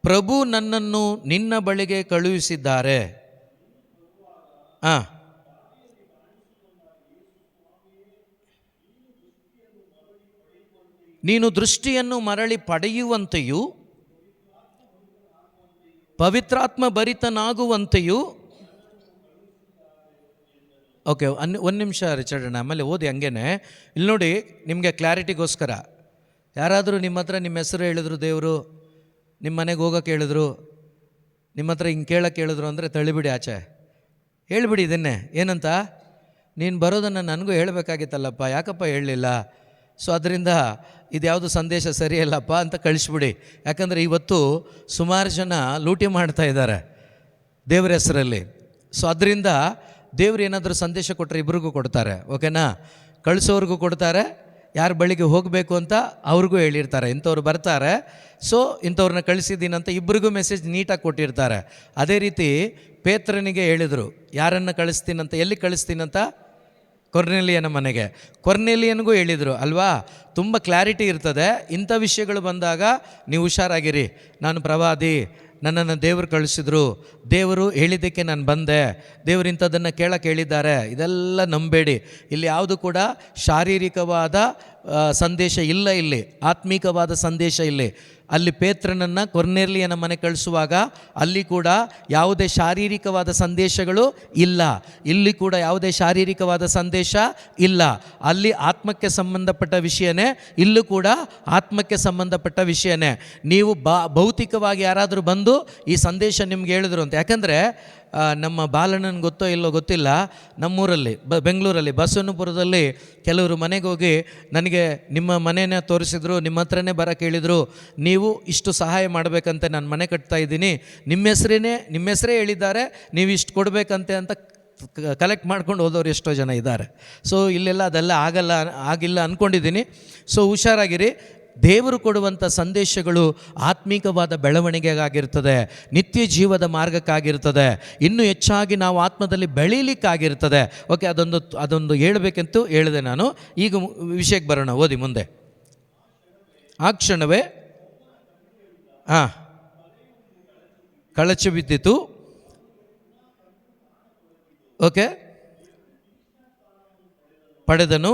ಪ್ರಭು ನನ್ನನ್ನು ನಿನ್ನ ಬಳಿಗೆ ಕಳುಹಿಸಿದ್ದಾರೆ. ನೀನು ದೃಷ್ಟಿಯನ್ನು ಮರಳಿ ಪಡೆಯುವಂತೆಯೂ ಪವಿತ್ರಾತ್ಮ ಭರಿತನಾಗುವಂತೆಯೂ. ಓಕೆ, ಒಂದು ನಿಮಿಷ ರಿಚರ್ಡ್, ಆಮೇಲೆ ಓದಿ ಹಂಗೇನೆ. ಇಲ್ಲಿ ನೋಡಿ, ನಿಮಗೆ ಕ್ಲಾರಿಟಿಗೋಸ್ಕರ, ಯಾರಾದರೂ ನಿಮ್ಮ ಹತ್ರ ನಿಮ್ಮ ಹೆಸರು ಹೇಳಿದ್ರು, ದೇವರು ನಿಮ್ಮ ಮನೆಗೆ ಹೋಗೋಕೆ ಹೇಳಿದ್ರು, ನಿಮ್ಮ ಹತ್ರ ಹಿಂಗೆ ಕೇಳೋಕೆ ಹೇಳಿದ್ರು ಅಂದರೆ ತಳ್ಳಿಬಿಡಿ, ಆಚೆ ಹೇಳಿಬಿಡಿ ಇದನ್ನೇ. ಏನಂತ? ನೀನು ಬರೋದನ್ನು ನನಗೂ ಹೇಳಬೇಕಾಗಿತ್ತಲ್ಲಪ್ಪ, ಯಾಕಪ್ಪ ಹೇಳಲಿಲ್ಲ? ಸೊ ಅದರಿಂದ ಇದ್ಯಾವುದು ಸಂದೇಶ ಸರಿಯಲ್ಲಪ್ಪ ಅಂತ ಕಳಿಸ್ಬಿಡಿ. ಯಾಕಂದರೆ ಇವತ್ತು ಸುಮಾರು ಜನ ಲೂಟಿ ಮಾಡ್ತಾ ಇದ್ದಾರೆ ದೇವರ ಹೆಸರಲ್ಲಿ. ಸೊ ಅದರಿಂದ ದೇವ್ರು ಏನಾದರೂ ಸಂದೇಶ ಕೊಟ್ಟರೆ ಇಬ್ರಿಗೂ ಕೊಡ್ತಾರೆ, ಓಕೆನಾ? ಕಳಿಸೋರ್ಗೂ ಕೊಡ್ತಾರೆ, ಯಾರ ಬಳಿಗೆ ಹೋಗಬೇಕು ಅಂತ ಅವ್ರಿಗೂ ಹೇಳಿರ್ತಾರೆ, ಇಂಥವ್ರು ಬರ್ತಾರೆ, ಸೊ ಇಂಥವ್ರನ್ನ ಕಳಿಸಿದ್ದೀನಂತ ಇಬ್ಬರಿಗೂ ಮೆಸೇಜ್ ನೀಟಾಗಿ ಕೊಟ್ಟಿರ್ತಾರೆ. ಅದೇ ರೀತಿ ಪೇತ್ರನಿಗೆ ಹೇಳಿದರು, ಯಾರನ್ನು ಕಳಿಸ್ತೀನಂತ, ಎಲ್ಲಿ ಕಳಿಸ್ತೀನಂತ? ಕೊರ್ನೆಲಿಯನ ಮನೆಗೆ. ಕೊರ್ನೆಲಿಯನಿಗೂ ಹೇಳಿದರು ಅಲ್ವಾ? ತುಂಬ ಕ್ಲಾರಿಟಿ ಇರ್ತದೆ. ಇಂಥ ವಿಷಯಗಳು ಬಂದಾಗ ನೀವು ಹುಷಾರಾಗಿರಿ, ನಾನು ಪ್ರವಾದಿ, ನನ್ನನ್ನು ದೇವರು ಕಳಿಸಿದ್ರು, ದೇವರು ಹೇಳಿದ್ದಕ್ಕೆ ನಾನು ಬಂದೆ, ದೇವರು ಇಂಥದ್ದನ್ನು ಕೇಳಕ್ಕೆ ಹೇಳಿದ್ದಾರೆ, ಇದೆಲ್ಲ ನಂಬೇಡಿ. ಇಲ್ಲಿ ಯಾವುದು ಕೂಡ ಶಾರೀರಿಕವಾದ ಸಂದೇಶ ಇಲ್ಲ, ಇಲ್ಲಿ ಆತ್ಮಿಕವಾದ ಸಂದೇಶ ಇಲ್ಲಿ. ಅಲ್ಲಿ ಪೇತ್ರನನ್ನು ಕೊರ್ನೆಲಿಯನ ಮನೆ ಕಳಿಸುವಾಗ ಅಲ್ಲಿ ಕೂಡ ಯಾವುದೇ ಶಾರೀರಿಕವಾದ ಸಂದೇಶಗಳು ಇಲ್ಲ, ಇಲ್ಲಿ ಕೂಡ ಯಾವುದೇ ಶಾರೀರಿಕವಾದ ಸಂದೇಶ ಇಲ್ಲ. ಅಲ್ಲಿ ಆತ್ಮಕ್ಕೆ ಸಂಬಂಧಪಟ್ಟ ವಿಷಯನೇ, ಇಲ್ಲೂ ಕೂಡ ಆತ್ಮಕ್ಕೆ ಸಂಬಂಧಪಟ್ಟ ವಿಷಯನೇ. ನೀವು ಭೌತಿಕವಾಗಿ ಯಾರಾದರೂ ಬಂದು ಈ ಸಂದೇಶ ನಿಮ್ಗೆ ಹೇಳಿದ್ರು ಅಂತ, ಯಾಕಂದರೆ ನಮ್ಮ ಬಾಲಣ್ಣನ ಗೊತ್ತೋ ಇಲ್ಲೋ ಗೊತ್ತಿಲ್ಲ, ನಮ್ಮೂರಲ್ಲಿ ಬೆಂಗಳೂರಲ್ಲಿ ಬಸವನಪುರದಲ್ಲಿ ಕೆಲವರು ಮನೆಗೆ ಹೋಗಿ ನನಗೆ ನಿಮ್ಮ ಮನೆಯೇ ತೋರಿಸಿದ್ರು, ನಿಮ್ಮ ಹತ್ರನೇ ಬರೋಕ್ಕೆ ಹೇಳಿದರು, ನೀವು ಇಷ್ಟು ಸಹಾಯ ಮಾಡಬೇಕಂತೆ, ನಾನು ಮನೆ ಕಟ್ತಾ ಇದ್ದೀನಿ, ನಿಮ್ಮ ಹೆಸರೇ ಹೇಳಿದ್ದಾರೆ, ನೀವು ಇಷ್ಟು ಕೊಡಬೇಕಂತೆ ಅಂತ ಕಲೆಕ್ಟ್ ಮಾಡ್ಕೊಂಡು ಹೋದವ್ರು ಎಷ್ಟೋ ಜನ ಇದ್ದಾರೆ. ಸೊ ಇಲ್ಲೆಲ್ಲ ಅದೆಲ್ಲ ಆಗಿಲ್ಲ ಅಂದ್ಕೊಂಡಿದ್ದೀನಿ. ಸೊ ಹುಷಾರಾಗಿರಿ. ದೇವರು ಕೊಡುವಂಥ ಸಂದೇಶಗಳು ಆತ್ಮಿಕವಾದ ಬೆಳವಣಿಗೆಗಾಗಿರ್ತದೆ, ನಿತ್ಯ ಜೀವದ ಮಾರ್ಗಕ್ಕಾಗಿರ್ತದೆ, ಇನ್ನೂ ಹೆಚ್ಚಾಗಿ ನಾವು ಆತ್ಮದಲ್ಲಿ ಬೆಳೀಲಿಕ್ಕಾಗಿರ್ತದೆ. ಓಕೆ, ಅದೊಂದು ಹೇಳಬೇಕಂತೂ ಹೇಳಿದೆ ನಾನು. ಈಗ ವಿಷಯಕ್ಕೆ ಬರೋಣ, ಓದಿ ಮುಂದೆ. ಆ ಕ್ಷಣವೇ ಕಳಚಿ ಬಿದ್ದಿತು. ಓಕೆ, ಪಡೆದನು.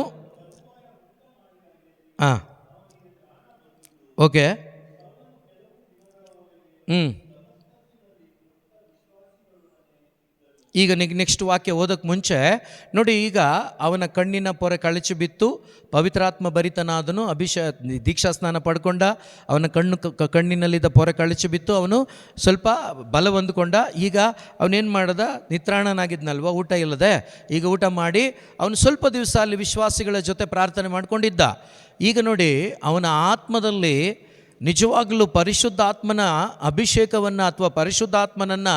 ಓಕೆ, ಈಗ ನೆಕ್ಸ್ಟ್ ವಾಕ್ಯ ಓದೋಕ್ಕೆ ಮುಂಚೆ ನೋಡಿ, ಈಗ ಅವನ ಕಣ್ಣಿನ ಪೊರೆ ಕಳಚಿ ಬಿತ್ತು, ಪವಿತ್ರಾತ್ಮ ಭರಿತನಾದನು, ದೀಕ್ಷಾ ಸ್ನಾನ ಪಡ್ಕೊಂಡ, ಅವನ ಕಣ್ಣಿನಲ್ಲಿದ್ದ ಪೊರೆ ಕಳಚಿ ಬಿತ್ತು, ಅವನು ಸ್ವಲ್ಪ ಬಲ ಹೊಂದ್ಕೊಂಡ. ಈಗ ಅವನೇನು ಮಾಡ್ದ? ನಿತ್ರಾಣನಾಗಿದ್ನಲ್ವ, ಊಟ ಇಲ್ಲದೆ, ಈಗ ಊಟ ಮಾಡಿ ಅವನು ಸ್ವಲ್ಪ ದಿವಸ ಅಲ್ಲಿ ವಿಶ್ವಾಸಿಗಳ ಜೊತೆ ಪ್ರಾರ್ಥನೆ ಮಾಡ್ಕೊಂಡಿದ್ದ. ಈಗ ನೋಡಿ, ಅವನ ಆತ್ಮದಲ್ಲಿ ನಿಜವಾಗಲೂ ಪರಿಶುದ್ಧಾತ್ಮನ ಅಭಿಷೇಕವನ್ನು ಅಥವಾ ಪರಿಶುದ್ಧಾತ್ಮನನ್ನು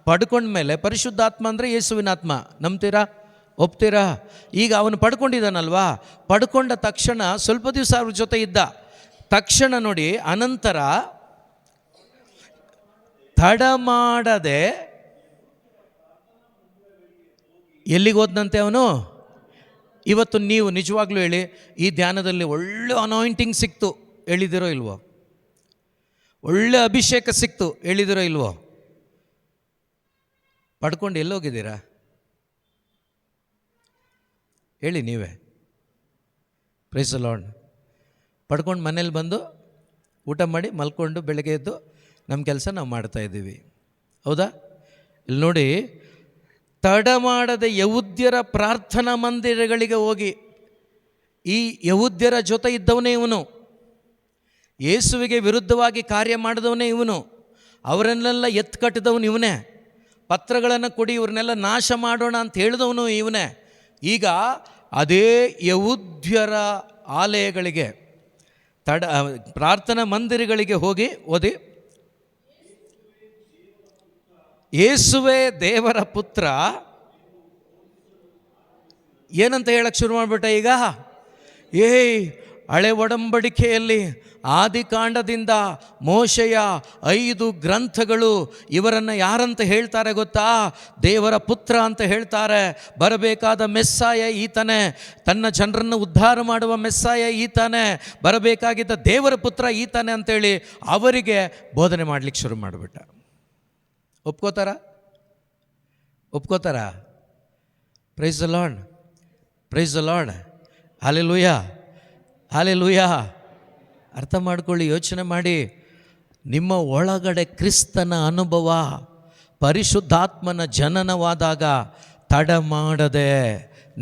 ಪಡ್ಕೊಂಡ್ಮೇಲೆ, ಪರಿಶುದ್ಧಾತ್ಮ ಅಂದರೆ ಯೇಸುವಿನ ಆತ್ಮ, ನಂಬ್ತೀರಾ? ಒಪ್ತೀರಾ? ಈಗ ಅವನು ಪಡ್ಕೊಂಡಿದ್ದಾನಲ್ವಾ, ಪಡ್ಕೊಂಡ ತಕ್ಷಣ ಸ್ವಲ್ಪ ದಿವಸ ಅವ್ರ ಜೊತೆ ಇದ್ದ ತಕ್ಷಣ ನೋಡಿ, ಅನಂತರ ತಡ ಮಾಡದೆ ಎಲ್ಲಿಗೆ ಹೋದ್ನಂತೆ ಅವನು? ಇವತ್ತು ನೀವು ನಿಜವಾಗ್ಲೂ ಹೇಳಿ, ಈ ಧ್ಯಾನದಲ್ಲಿ ಒಳ್ಳೆ ಅನಾಯಿಂಟಿಂಗ್ ಸಿಕ್ತು, ಹೇಳಿದಿರೋ ಇಲ್ವೋ? ಒಳ್ಳೆ ಅಭಿಷೇಕ ಸಿಕ್ತು, ಹೇಳಿದಿರೋ ಇಲ್ವೋ? ಪಡ್ಕೊಂಡು ಎಲ್ಲೋಗಿದ್ದೀರಾ ಹೇಳಿ ನೀವೇ? Praise the Lord. ಪಡ್ಕೊಂಡು ಮನೇಲಿ ಬಂದು ಊಟ ಮಾಡಿ ಮಲ್ಕೊಂಡು ಬೆಳಗ್ಗೆ ಎದ್ದು ನಮ್ಮ ಕೆಲಸ ನಾವು ಮಾಡ್ತಾಯಿದ್ದೀವಿ, ಹೌದಾ? ಇಲ್ಲಿ ನೋಡಿ, ತಡ ಮಾಡದೆ ಯಹೂದ್ಯರ ಪ್ರಾರ್ಥನಾ ಮಂದಿರಗಳಿಗೆ ಹೋಗಿ, ಈ ಯಹೂದ್ಯರ ಜೊತೆ ಇದ್ದವನೇ ಇವನು, ಯೇಸುವಿಗೆ ವಿರುದ್ಧವಾಗಿ ಕಾರ್ಯ ಮಾಡಿದವನೇ ಇವನು, ಅವರನ್ನೆಲ್ಲ ಕಟ್ಟಿದವನು ಇವನೇ, ಪತ್ರಗಳನ್ನು ಕೊಡಿ ಇವ್ರನ್ನೆಲ್ಲ ನಾಶ ಮಾಡೋಣ ಅಂತ ಹೇಳಿದವನು ಇವನೇ. ಈಗ ಅದೇ ಯಹೂದ್ಯರ ಆಲಯಗಳಿಗೆ, ಪ್ರಾರ್ಥನಾ ಮಂದಿರಗಳಿಗೆ ಹೋಗಿ ಓದಿ, ಯೇಸುವೇ ದೇವರ ಪುತ್ರ ಏನಂತ ಹೇಳಕ್ಕೆ ಶುರು ಮಾಡಿಬಿಟ್ಟ. ಈಗ ಹಳೆ ಒಡಂಬಡಿಕೆಯಲ್ಲಿ ಆದಿಕಾಂಡದಿಂದ ಮೋಶೆಯ 5 ಗ್ರಂಥಗಳು ಇವರನ್ನು ಯಾರಂತ ಹೇಳ್ತಾರೆ ಗೊತ್ತಾ? ದೇವರ ಪುತ್ರ ಅಂತ ಹೇಳ್ತಾರೆ. ಬರಬೇಕಾದ ಮೆಸ್ಸಾಯ ಈತನೇ, ತನ್ನ ಜನರನ್ನು ಉದ್ಧಾರ ಮಾಡುವ ಮೆಸ್ಸಾಯ ಈತನೇ, ಬರಬೇಕಾಗಿದ್ದ ದೇವರ ಪುತ್ರ ಈತನೇ ಅಂತೇಳಿ ಅವರಿಗೆ ಬೋಧನೆ ಮಾಡಲಿಕ್ಕೆ ಶುರು ಮಾಡಿಬಿಟ್ಟ. ಒಪ್ಕೋತಾರ? Praise the lord, praise the lord, hallelujah, hallelujah. ಅರ್ಥ ಮಾಡ್ಕೊಳ್ಳಿ, ಯೋಚನೆ ಮಾಡಿ. ನಿಮ್ಮ ಒಳಗಡೆ ಕ್ರಿಸ್ತನ ಅನುಭವ, ಪರಿಶುದ್ಧಾತ್ಮನ ಜನನವಾದಾಗ ತಡ ಮಾಡದೆ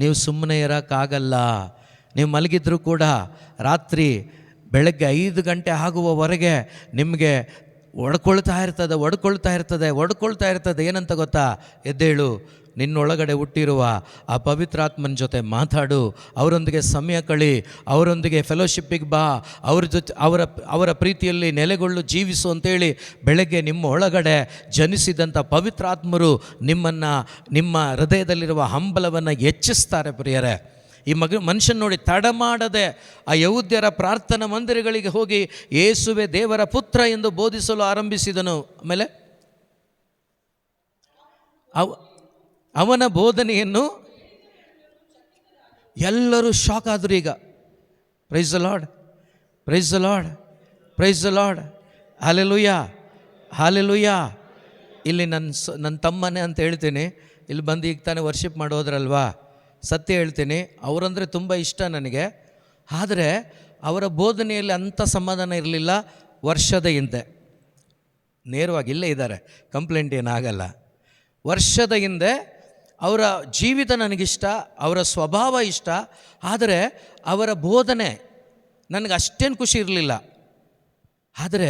ನೀವು ಸುಮ್ಮನೆ ಇರೋಕ್ಕಾಗಲ್ಲ. ನೀವು ಮಲಗಿದ್ರೂ ಕೂಡ ರಾತ್ರಿ ಬೆಳಗ್ಗೆ 5 ಗಂಟೆ ಆಗುವವರೆಗೆ ನಿಮಗೆ ಒಡ್ಕೊಳ್ತಾ ಇರ್ತದೆ. ಏನಂತ ಗೊತ್ತಾ? ಎದ್ದೇಳು, ನಿನ್ನೊಳಗಡೆ ಹುಟ್ಟಿರುವ ಆ ಪವಿತ್ರಾತ್ಮನ ಜೊತೆ ಮಾತಾಡು, ಅವರೊಂದಿಗೆ ಸಮಯ ಕಳಿ, ಅವರೊಂದಿಗೆ ಫೆಲೋಶಿಪ್ಪಿಗೆ ಬಾ, ಅವ್ರ ಜೊತೆ ಅವರ ಪ್ರೀತಿಯಲ್ಲಿ ನೆಲೆಗೊಳ್ಳು, ಜೀವಿಸು ಅಂತೇಳಿ ಬೆಳಗ್ಗೆ ನಿಮ್ಮ ಒಳಗಡೆ ಜನಿಸಿದಂಥ ಪವಿತ್ರಾತ್ಮರು ನಿಮ್ಮ ಹೃದಯದಲ್ಲಿರುವ ಹಂಬಲವನ್ನು ಹೆಚ್ಚಿಸ್ತಾರೆ. ಪ್ರಿಯರೇ, ಈ ಮನುಷ್ಯನ ನೋಡಿ ತಡ ಮಾಡದೆ ಆ ಯಹೂದ್ಯರ ಪ್ರಾರ್ಥನಾ ಮಂದಿರಗಳಿಗೆ ಹೋಗಿ ಯೇಸುವೆ ದೇವರ ಪುತ್ರ ಎಂದು ಬೋಧಿಸಲು ಆರಂಭಿಸಿದನು. ಆಮೇಲೆ ಅವನ ಬೋಧನೆಯನ್ನು ಎಲ್ಲರೂ ಶಾಕ್ ಆದರು. ಈಗ praise the lord, praise the lord, praise the lord, hallelujah, hallelujah. ಇಲ್ಲಿ ನನ್ನ ತಮ್ಮನೇ ಅಂತ ಹೇಳ್ತೀನಿ. ಇಲ್ಲಿ ಬಂದು ಈಗ ತಾನೇ ವರ್ಷಿಪ್ ಮಾಡೋದ್ರಲ್ವಾ, ಸತ್ಯ ಹೇಳ್ತೀನಿ, ಅವರಂದರೆ ತುಂಬ ಇಷ್ಟ ನನಗೆ. ಆದರೆ ಅವರ ಬೋಧನೆಯಲ್ಲಿ ಅಂಥ ಸಮಾಧಾನ ಇರಲಿಲ್ಲ. ವರ್ಷದ ಹಿಂದೆ ನೇರವಾಗಿ ಇಲ್ಲೇ ಇದ್ದಾರೆ, ಕಂಪ್ಲೇಂಟ್ ಏನಾಗಲ್ಲ. ವರ್ಷದ ಹಿಂದೆ ಅವರ ಜೀವಿತ ನನಗಿಷ್ಟ, ಅವರ ಸ್ವಭಾವ ಇಷ್ಟ, ಆದರೆ ಅವರ ಬೋಧನೆ ನನಗೆ ಅಷ್ಟೇನು ಖುಷಿ ಇರಲಿಲ್ಲ. ಆದರೆ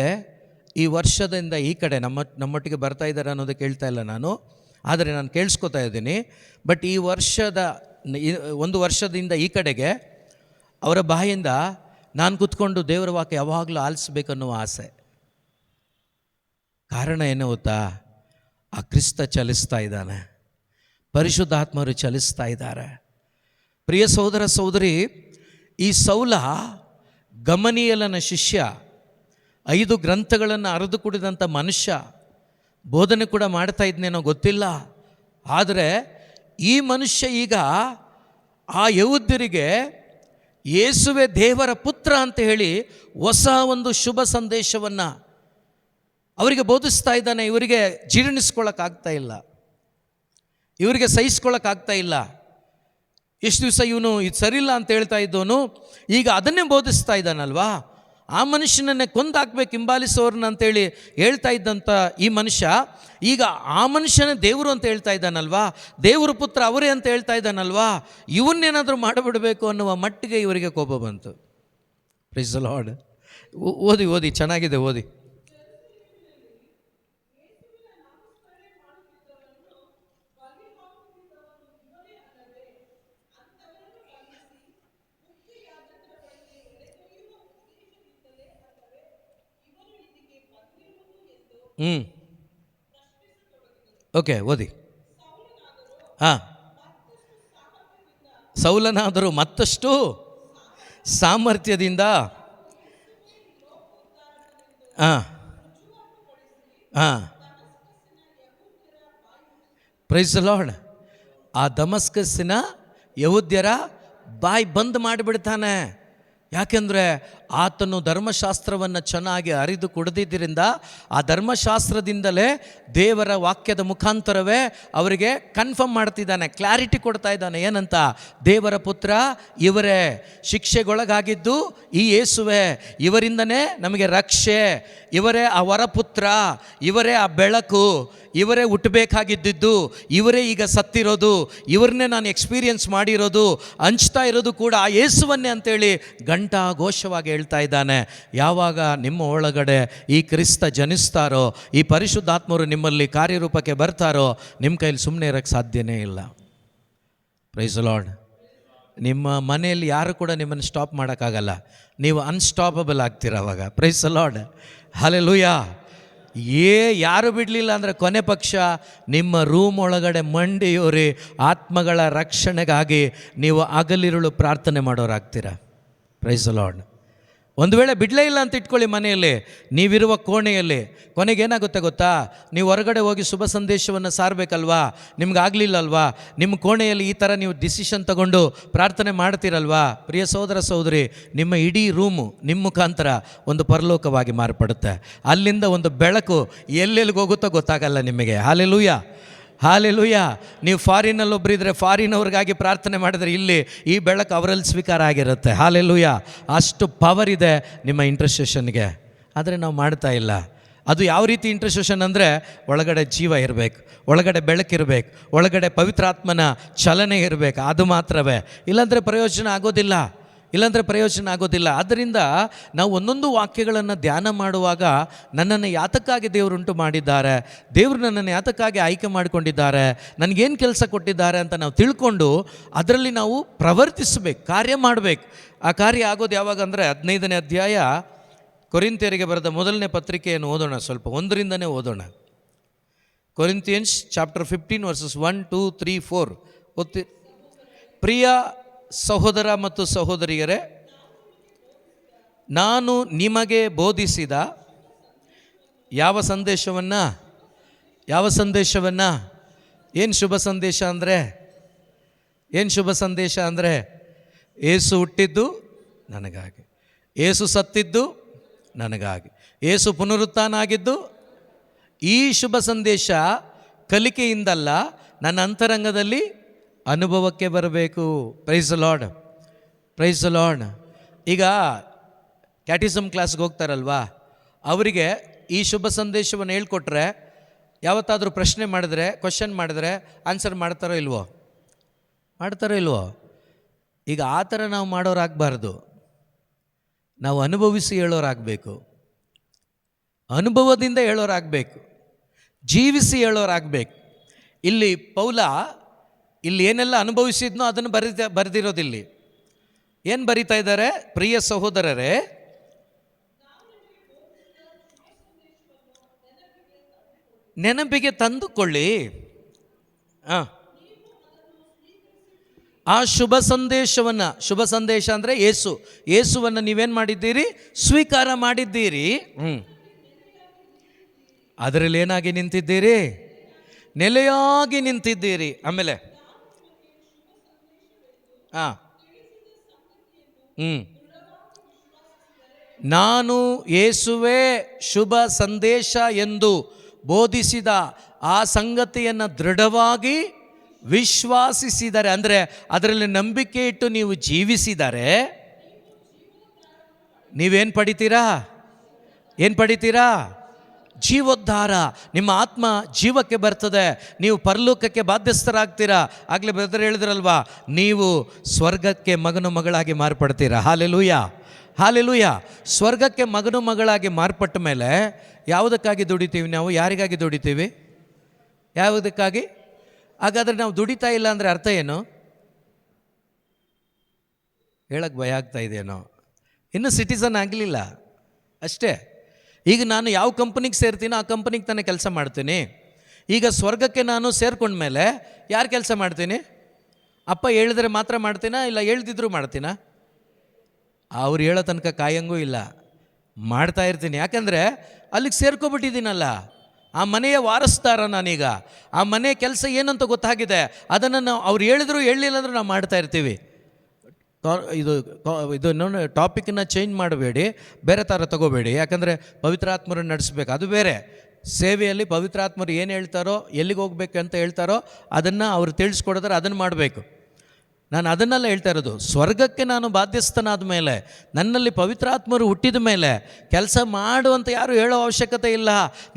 ಈ ವರ್ಷದಿಂದ ಈ ಕಡೆ ನಮ್ಮೊಟ್ಟಿಗೆ ಬರ್ತಾ ಇದ್ದಾರೆ ಅನ್ನೋದು ಕೇಳ್ತಾ ಇಲ್ಲ ನಾನು, ಆದರೆ ನಾನು ಕೇಳಿಸ್ಕೊತಾ ಇದ್ದೀನಿ. ಬಟ್ ಈ ಒಂದು ವರ್ಷದಿಂದ ಈ ಕಡೆಗೆ ಅವರ ಬಾಯಿಂದ ನಾನು ಕೂತ್ಕೊಂಡು ದೇವರ ವಾಕ್ಯ ಯಾವಾಗಲೂ ಆಲಿಸ್ಬೇಕನ್ನೋ ಆಸೆ. ಕಾರಣ ಏನು ಗೊತ್ತಾ? ಆ ಕ್ರಿಸ್ತ ಚಲಿಸ್ತಾ ಇದ್ದಾನೆ, ಪರಿಶುದ್ಧಾತ್ಮರು ಚಲಿಸ್ತಾ ಇದ್ದಾರೆ. ಪ್ರಿಯ ಸಹೋದರ ಸಹೋದರಿ, ಈ ಸೌಲ ಗಮನೀಯಲನ ಶಿಷ್ಯ, 5 ಗ್ರಂಥಗಳನ್ನು ಅರೆದು ಕುಡಿದಂಥ ಮನುಷ್ಯ, ಬೋಧನೆ ಕೂಡ ಮಾಡ್ತಾ ಇದ್ನೇನೋ ಗೊತ್ತಿಲ್ಲ. ಆದರೆ ಈ ಮನುಷ್ಯ ಈಗ ಆ ಯಹೂದ್ಯರಿಗೆ ಯೇಸುವೆ ದೇವರ ಪುತ್ರ ಅಂತ ಹೇಳಿ ಹೊಸ ಒಂದು ಶುಭ ಸಂದೇಶವನ್ನು ಅವರಿಗೆ ಬೋಧಿಸ್ತಾ ಇದ್ದಾನೆ. ಇವರಿಗೆ ಜೀರ್ಣಿಸ್ಕೊಳ್ಳೋಕ್ಕಾಗ್ತಾ ಇಲ್ಲ, ಇವರಿಗೆ ಸಹಿಸ್ಕೊಳ್ಳೋಕ್ಕಾಗ್ತಾ ಇಲ್ಲ. ಎಷ್ಟು ದಿವಸ ಇವನು ಇದು ಸರಿಯಿಲ್ಲ ಅಂತ ಹೇಳ್ತಾ ಇದ್ದವನು ಈಗ ಅದನ್ನೇ ಬೋಧಿಸ್ತಾ ಇದ್ದಾನಲ್ವಾ. ಆ ಮನುಷ್ಯನನ್ನೇ ಕೊಂದಾಕ್ಬೇಕು, ಹಿಂಬಾಲಿಸೋರನ್ನ ಅಂತೇಳಿ ಹೇಳ್ತಾ ಇದ್ದಂಥ ಈ ಮನುಷ್ಯ ಈಗ ಆ ಮನುಷ್ಯನೇ ದೇವರು ಅಂತ ಹೇಳ್ತಾ ಇದ್ದಾನಲ್ವಾ, ದೇವರು ಪುತ್ರ ಅವರೇ ಅಂತ ಹೇಳ್ತಾ ಇದ್ದಾನಲ್ವಾ, ಇವನ್ನೇನಾದರೂ ಮಾಡಿಬಿಡಬೇಕು ಅನ್ನುವ ಮಟ್ಟಿಗೆ ಇವರಿಗೆ ಕೋಪ ಬಂತು. Praise the lord. ಓದಿ ಚೆನ್ನಾಗಿದೆ, ಓದಿ. ಓಕೆ, ಓದಿ. ಸೌಲನಾದರೂ ಮತ್ತಷ್ಟು ಸಾಮರ್ಥ್ಯದಿಂದ ಪ್ರೈಸ್ ದ ಲಾರ್ಡ್. ಆ ದಮಸ್ಕಸ್ಸಿನ ಯಹೂದ್ಯರ ಬಾಯಿ ಬಂದ್ ಮಾಡಿಬಿಡ್ತಾನೆ. ಯಾಕೆಂದರೆ ಆತನು ಧರ್ಮಶಾಸ್ತ್ರವನ್ನು ಚೆನ್ನಾಗಿ ಅರಿದು ಕುಡಿದಿದ್ದರಿಂದ ಆ ಧರ್ಮಶಾಸ್ತ್ರದಿಂದಲೇ ದೇವರ ವಾಕ್ಯದ ಮುಖಾಂತರವೇ ಅವರಿಗೆ ಕನ್ಫರ್ಮ್ ಮಾಡ್ತಿದ್ದಾನೆ, ಕ್ಲಾರಿಟಿ ಕೊಡ್ತಾ ಇದ್ದಾನೆ. ಏನಂತ? ದೇವರ ಪುತ್ರ ಇವರೇ, ಶಿಕ್ಷೆಗೊಳಗಾಗಿದ್ದು ಈ ಯೇಸುವೆ, ಇವರಿಂದನೇ ನಮಗೆ ರಕ್ಷೆ, ಇವರೇ ಆ ವರಪುತ್ರ, ಇವರೇ ಆ ಬೆಳಕು, ಇವರೇ ಹುಟ್ಟಬೇಕಾಗಿದ್ದು, ಇವರೇ ಈಗ ಸತ್ತಿರೋದು, ಇವ್ರನ್ನೇ ನಾನು ಎಕ್ಸ್ಪೀರಿಯನ್ಸ್ ಮಾಡಿರೋದು, ಹಂಚ್ತಾ ಇರೋದು ಕೂಡ ಆ ಯೇಸುವನ್ನೇ ಅಂತೇಳಿ ಗಂಟಾ ಘೋಷವಾಗಿ ಹೇಳ್ತಾ ಇದ್ದಾನೆ. ಯಾವಾಗ ನಿಮ್ಮ ಒಳಗಡೆ ಈ ಕ್ರಿಸ್ತ ಜನಿಸ್ತಾರೋ, ಈ ಪರಿಶುದ್ಧಾತ್ಮರು ನಿಮ್ಮಲ್ಲಿ ಕಾರ್ಯರೂಪಕ್ಕೆ ಬರ್ತಾರೋ, ನಿಮ್ಮ ಕೈಲಿ ಸುಮ್ಮನೆ ಇರೋಕ್ಕೆ ಸಾಧ್ಯನೇ ಇಲ್ಲ. Praise the lord. ನಿಮ್ಮ ಮನೆಯಲ್ಲಿ ಯಾರು ಕೂಡ ನಿಮ್ಮನ್ನು ಸ್ಟಾಪ್ ಮಾಡೋಕ್ಕಾಗಲ್ಲ, ನೀವು ಅನ್ಸ್ಟಾಪಬಲ್ ಆಗ್ತೀರ ಅವಾಗ. Praise the lord, hallelujah. ಯಾರು ಬಿಡಲಿಲ್ಲ ಅಂದರೆ ಕೊನೆ ಪಕ್ಷ ನಿಮ್ಮ ರೂಮ್ ಒಳಗಡೆ ಮಂಡಿಯೂರಿ ಆತ್ಮಗಳ ರಕ್ಷಣೆಗಾಗಿ ನೀವು ಹಗಲಿರುಳು ಪ್ರಾರ್ಥನೆ ಮಾಡೋರಾಗ್ತೀರ. Praise the lord. ಒಂದು ವೇಳೆ ಬಿಡಲೇ ಇಲ್ಲ ಅಂತ ಇಟ್ಕೊಳ್ಳಿ, ಮನೆಯಲ್ಲಿ ನೀವಿರುವ ಕೋಣೆಯಲ್ಲಿ, ಕೊನೆಗೆ ಏನಾಗುತ್ತೆ ಗೊತ್ತಾ, ನೀವು ಹೊರಗಡೆ ಹೋಗಿ ಶುಭ ಸಂದೇಶವನ್ನು ಸಾರಬೇಕಲ್ವಾ, ನಿಮ್ಗಾಗಲಿಲ್ಲಲ್ವಾ, ನಿಮ್ಮ ಕೋಣೆಯಲ್ಲಿ ಈ ಥರ ನೀವು ಡಿಸಿಷನ್ ತಗೊಂಡು ಪ್ರಾರ್ಥನೆ ಮಾಡ್ತೀರಲ್ವಾ, ಪ್ರಿಯ ಸಹೋದರ ಸಹೋದರಿ, ನಿಮ್ಮ ಇಡೀ ರೂಮು ನಿಮ್ಮ ಮುಖಾಂತರ ಒಂದು ಪರಲೋಕವಾಗಿ ಮಾರ್ಪಡುತ್ತೆ. ಅಲ್ಲಿಂದ ಒಂದು ಬೆಳಕು ಎಲ್ಲೆಲ್ಲಿಗೆ ಹೋಗುತ್ತೋ ಗೊತ್ತಾಗಲ್ಲ ನಿಮಗೆ. Hallelujah, hallelujah. ನೀವು ಫಾರಿನಲ್ಲಿ ಒಬ್ಬರಿದ್ದರೆ ಫಾರಿನವ್ರಿಗಾಗಿ ಪ್ರಾರ್ಥನೆ ಮಾಡಿದರೆ ಇಲ್ಲಿ ಈ ಬೆಳಕು ಅವರಲ್ಲಿ ಸ್ವೀಕಾರ ಆಗಿರುತ್ತೆ. ಹಾಲೆಲೂಯ. ಅಷ್ಟು ಪವರ್ ಇದೆ ನಿಮ್ಮ ಇಂಟರ್ಸೆಷನ್ಗೆ. ಆದರೆ ನಾವು ಮಾಡ್ತಾ ಇಲ್ಲ. ಅದು ಯಾವ ರೀತಿ ಇಂಟರ್ಸೆಷನ್ ಅಂದರೆ, ಒಳಗಡೆ ಜೀವ ಇರಬೇಕು, ಒಳಗಡೆ ಬೆಳಕಿರಬೇಕು, ಒಳಗಡೆ ಪವಿತ್ರಾತ್ಮನ ಚಲನೆ ಇರಬೇಕು, ಅದು ಮಾತ್ರವೇ. ಇಲ್ಲಾಂದರೆ ಪ್ರಯೋಜನ ಆಗೋದಿಲ್ಲ. ಆದ್ದರಿಂದ ನಾವು ಒಂದೊಂದು ವಾಕ್ಯಗಳನ್ನು ಧ್ಯಾನ ಮಾಡುವಾಗ ನನ್ನನ್ನು ಯಾತಕ್ಕಾಗಿ ದೇವರುಂಟು ಮಾಡಿದ್ದಾರೆ, ದೇವರು ನನ್ನನ್ನು ಯಾತಕ್ಕಾಗಿ ಆಯ್ಕೆ ಮಾಡಿಕೊಂಡಿದ್ದಾರೆ, ನನಗೇನು ಕೆಲಸ ಕೊಟ್ಟಿದ್ದಾರೆ ಅಂತ ನಾವು ತಿಳ್ಕೊಂಡು ಅದರಲ್ಲಿ ನಾವು ಪ್ರವರ್ತಿಸಬೇಕು, ಕಾರ್ಯ ಮಾಡಬೇಕು. ಆ ಕಾರ್ಯ ಆಗೋದು ಯಾವಾಗ ಅಂದರೆ 15ನೇ ಅಧ್ಯಾಯ ಕೊರಿಂಥಿಯರಿಗೆ ಬರೆದ ಮೊದಲನೇ ಪತ್ರಿಕೆಯನ್ನು ಓದೋಣ. ಸ್ವಲ್ಪ 1ರಿಂದನೇ ಓದೋಣ. ಕೊರಿಂಥಿಯನ್ಸ್ ಚಾಪ್ಟರ್ 15 ವರ್ಸಸ್ 1, 2, 3, 4 ಪ್ರಿಯ ಸಹೋದರ ಮತ್ತು ಸಹೋದರಿಯರೇ, ನಾನು ನಿಮಗೆ ಬೋಧಿಸಿದ ಯಾವ ಸಂದೇಶವನ್ನು ಏನು ಶುಭ ಸಂದೇಶ ಅಂದರೆ ಏಸು ಹುಟ್ಟಿದ್ದು ನನಗಾಗಿ, ಏಸು ಸತ್ತಿದ್ದು ನನಗಾಗಿ, ಏಸು ಪುನರುತ್ಥಾನ ಆಗಿದ್ದು. ಈ ಶುಭ ಸಂದೇಶ ಕಲಿಕೆಯಿಂದಲ್ಲ, ನನ್ನ ಅಂತರಂಗದಲ್ಲಿ ಅನುಭವಕ್ಕೆ ಬರಬೇಕು. Praise the lord. ಈಗ ಕ್ಯಾಟಿಸಮ್ ಕ್ಲಾಸ್ಗೆ ಹೋಗ್ತಾರಲ್ವಾ, ಅವರಿಗೆ ಈ ಶುಭ ಸಂದೇಶವನ್ನು ಹೇಳ್ಕೊಟ್ರೆ, ಯಾವತ್ತಾದರೂ ಕ್ವಶನ್ ಮಾಡಿದ್ರೆ ಆನ್ಸರ್ ಮಾಡ್ತಾರೋ ಇಲ್ವೋ? ಈಗ ಆ ಥರ ನಾವು ಮಾಡೋರಾಗಬಾರ್ದು. ನಾವು ಅನುಭವಿಸಿ ಹೇಳೋರಾಗಬೇಕು, ಅನುಭವದಿಂದ ಹೇಳೋರಾಗಬೇಕು, ಜೀವಿಸಿ ಹೇಳೋರಾಗಬೇಕು. ಇಲ್ಲಿ ಪೌಲ ಇಲ್ಲಿ ಏನೆಲ್ಲ ಅನುಭವಿಸಿದ್ನೋ ಅದನ್ನು ಬರೆದಿರೋದಿಲ್ಲಿ. ಏನು ಬರಿತಾ ಇದ್ದಾರೆ? ಪ್ರಿಯ ಸಹೋದರರೇ, ನೆನಪಿಗೆ ತಂದುಕೊಳ್ಳಿ. ಆ ಶುಭ ಸಂದೇಶ ಅಂದರೆ ಯೇಸುವನ್ನು ನೀವೇನು ಮಾಡಿದ್ದೀರಿ? ಸ್ವೀಕಾರ ಮಾಡಿದ್ದೀರಿ. ಅದರಲ್ಲಿ ಏನಾಗಿ ನಿಂತಿದ್ದೀರಿ? ನೆಲೆಯಾಗಿ ನಿಂತಿದ್ದೀರಿ. ಆಮೇಲೆ ನಾನು ಯೇಸುವೇ ಶುಭ ಸಂದೇಶ ಎಂದು ಬೋಧಿಸಿದ ಆ ಸಂಗತಿಯನ್ನು ದೃಢವಾಗಿ ವಿಶ್ವಾಸಿಸಿದರೆ, ಅಂದರೆ ಅದರಲ್ಲಿ ನಂಬಿಕೆ ಇಟ್ಟು ನೀವು ಜೀವಿಸಿದರೆ ನೀವೇನು ಪಡಿತೀರಾ? ಜೀವೋದ್ಧಾರ. ನಿಮ್ಮ ಆತ್ಮ ಜೀವಕ್ಕೆ ಬರ್ತದೆ, ನೀವು ಪರಲೋಕಕ್ಕೆ ಬಾಧ್ಯಸ್ಥರಾಗ್ತೀರಾ. ಆಗಲೇ ಬ್ರದರ್ ಹೇಳಿದ್ರಲ್ವಾ, ನೀವು ಸ್ವರ್ಗಕ್ಕೆ ಮಗನು ಮಗಳಾಗಿ ಮಾರ್ಪಡ್ತೀರಾ. ಹಾಲೆಲೂಯ. ಸ್ವರ್ಗಕ್ಕೆ ಮಗನು ಮಗಳಾಗಿ ಮಾರ್ಪಟ್ಟ ಮೇಲೆ ಯಾವುದಕ್ಕಾಗಿ ದುಡಿತೀವಿ ನಾವು? ಯಾರಿಗಾಗಿ ದುಡಿತೀವಿ? ಯಾವುದಕ್ಕಾಗಿ? ಹಾಗಾದರೆ ನಾವು ದುಡಿತಾ ಇಲ್ಲ ಅಂದರೆ ಅರ್ಥ ಏನು? ಹೇಳಕ್ಕೆ ಭಯ ಆಗ್ತಾ ಇದೆಯೇನೋ? ಇನ್ನೂ ಸಿಟಿಸನ್ ಆಗಲಿಲ್ಲ ಅಷ್ಟೇ. ಈಗ ನಾನು ಯಾವ ಕಂಪನಿಗೆ ಸೇರ್ತೀನೋ ಆ ಕಂಪನಿಗೆ ತಾನೇ ಕೆಲಸ ಮಾಡ್ತೀನಿ. ಈಗ ಸ್ವರ್ಗಕ್ಕೆ ನಾನು ಸೇರ್ಕೊಂಡ್ಮೇಲೆ ಯಾರು ಕೆಲಸ ಮಾಡ್ತೀನಿ? ಅಪ್ಪ ಹೇಳಿದ್ರೆ ಮಾತ್ರ ಮಾಡ್ತೀನಾ, ಇಲ್ಲ ಹೇಳ್ದಿದ್ರು ಮಾಡ್ತೀನಾ? ಅವ್ರು ಹೇಳೋ ತನಕ ಕಾಯಂಗೂ ಇಲ್ಲ, ಮಾಡ್ತಾ ಇರ್ತೀನಿ. ಯಾಕಂದರೆ ಅಲ್ಲಿಗೆ ಸೇರ್ಕೊಬಿಟ್ಟಿದ್ದೀನಲ್ಲ, ಆ ಮನೆಯ ವಾರಸ್ದಾರ ನಾನೀಗ. ಆ ಮನೆಯ ಕೆಲಸ ಏನಂತ ಗೊತ್ತಾಗಿದೆ, ಅದನ್ನು ನಾವು ಅವ್ರು ಹೇಳಿದ್ರು ಹೇಳಲಿಲ್ಲ ಅಂದರೂ ನಾವು ಮಾಡ್ತಾ ಇರ್ತೀವಿ. ಇದು ಟಾಪಿಕನ್ನು ಚೇಂಜ್ ಮಾಡಬೇಡಿ, ಬೇರೆ ಥರ ತಗೋಬೇಡಿ. ಯಾಕಂದರೆ ಪವಿತ್ರಾತ್ಮರನ್ನು ನಡೆಸಬೇಕು, ಅದು ಬೇರೆ. ಸೇವೆಯಲ್ಲಿ ಪವಿತ್ರಾತ್ಮರು ಏನು ಹೇಳ್ತಾರೋ, ಎಲ್ಲಿಗೆ ಹೋಗ್ಬೇಕು ಅಂತ ಹೇಳ್ತಾರೋ ಅದನ್ನು ಅವ್ರು ತಿಳಿಸ್ಕೊಡಿದ್ರೆ ಅದನ್ನು ಮಾಡಬೇಕು. ನಾನು ಅದನ್ನೆಲ್ಲ ಹೇಳ್ತಾ ಇರೋದು. ಸ್ವರ್ಗಕ್ಕೆ ನಾನು ಬಾಧ್ಯಸ್ಥನಾದ ಮೇಲೆ, ನನ್ನಲ್ಲಿ ಪವಿತ್ರಾತ್ಮರು ಹುಟ್ಟಿದ ಮೇಲೆ ಕೆಲಸ ಮಾಡುವಂತ ಯಾರು ಹೇಳೋ ಅವಶ್ಯಕತೆ ಇಲ್ಲ.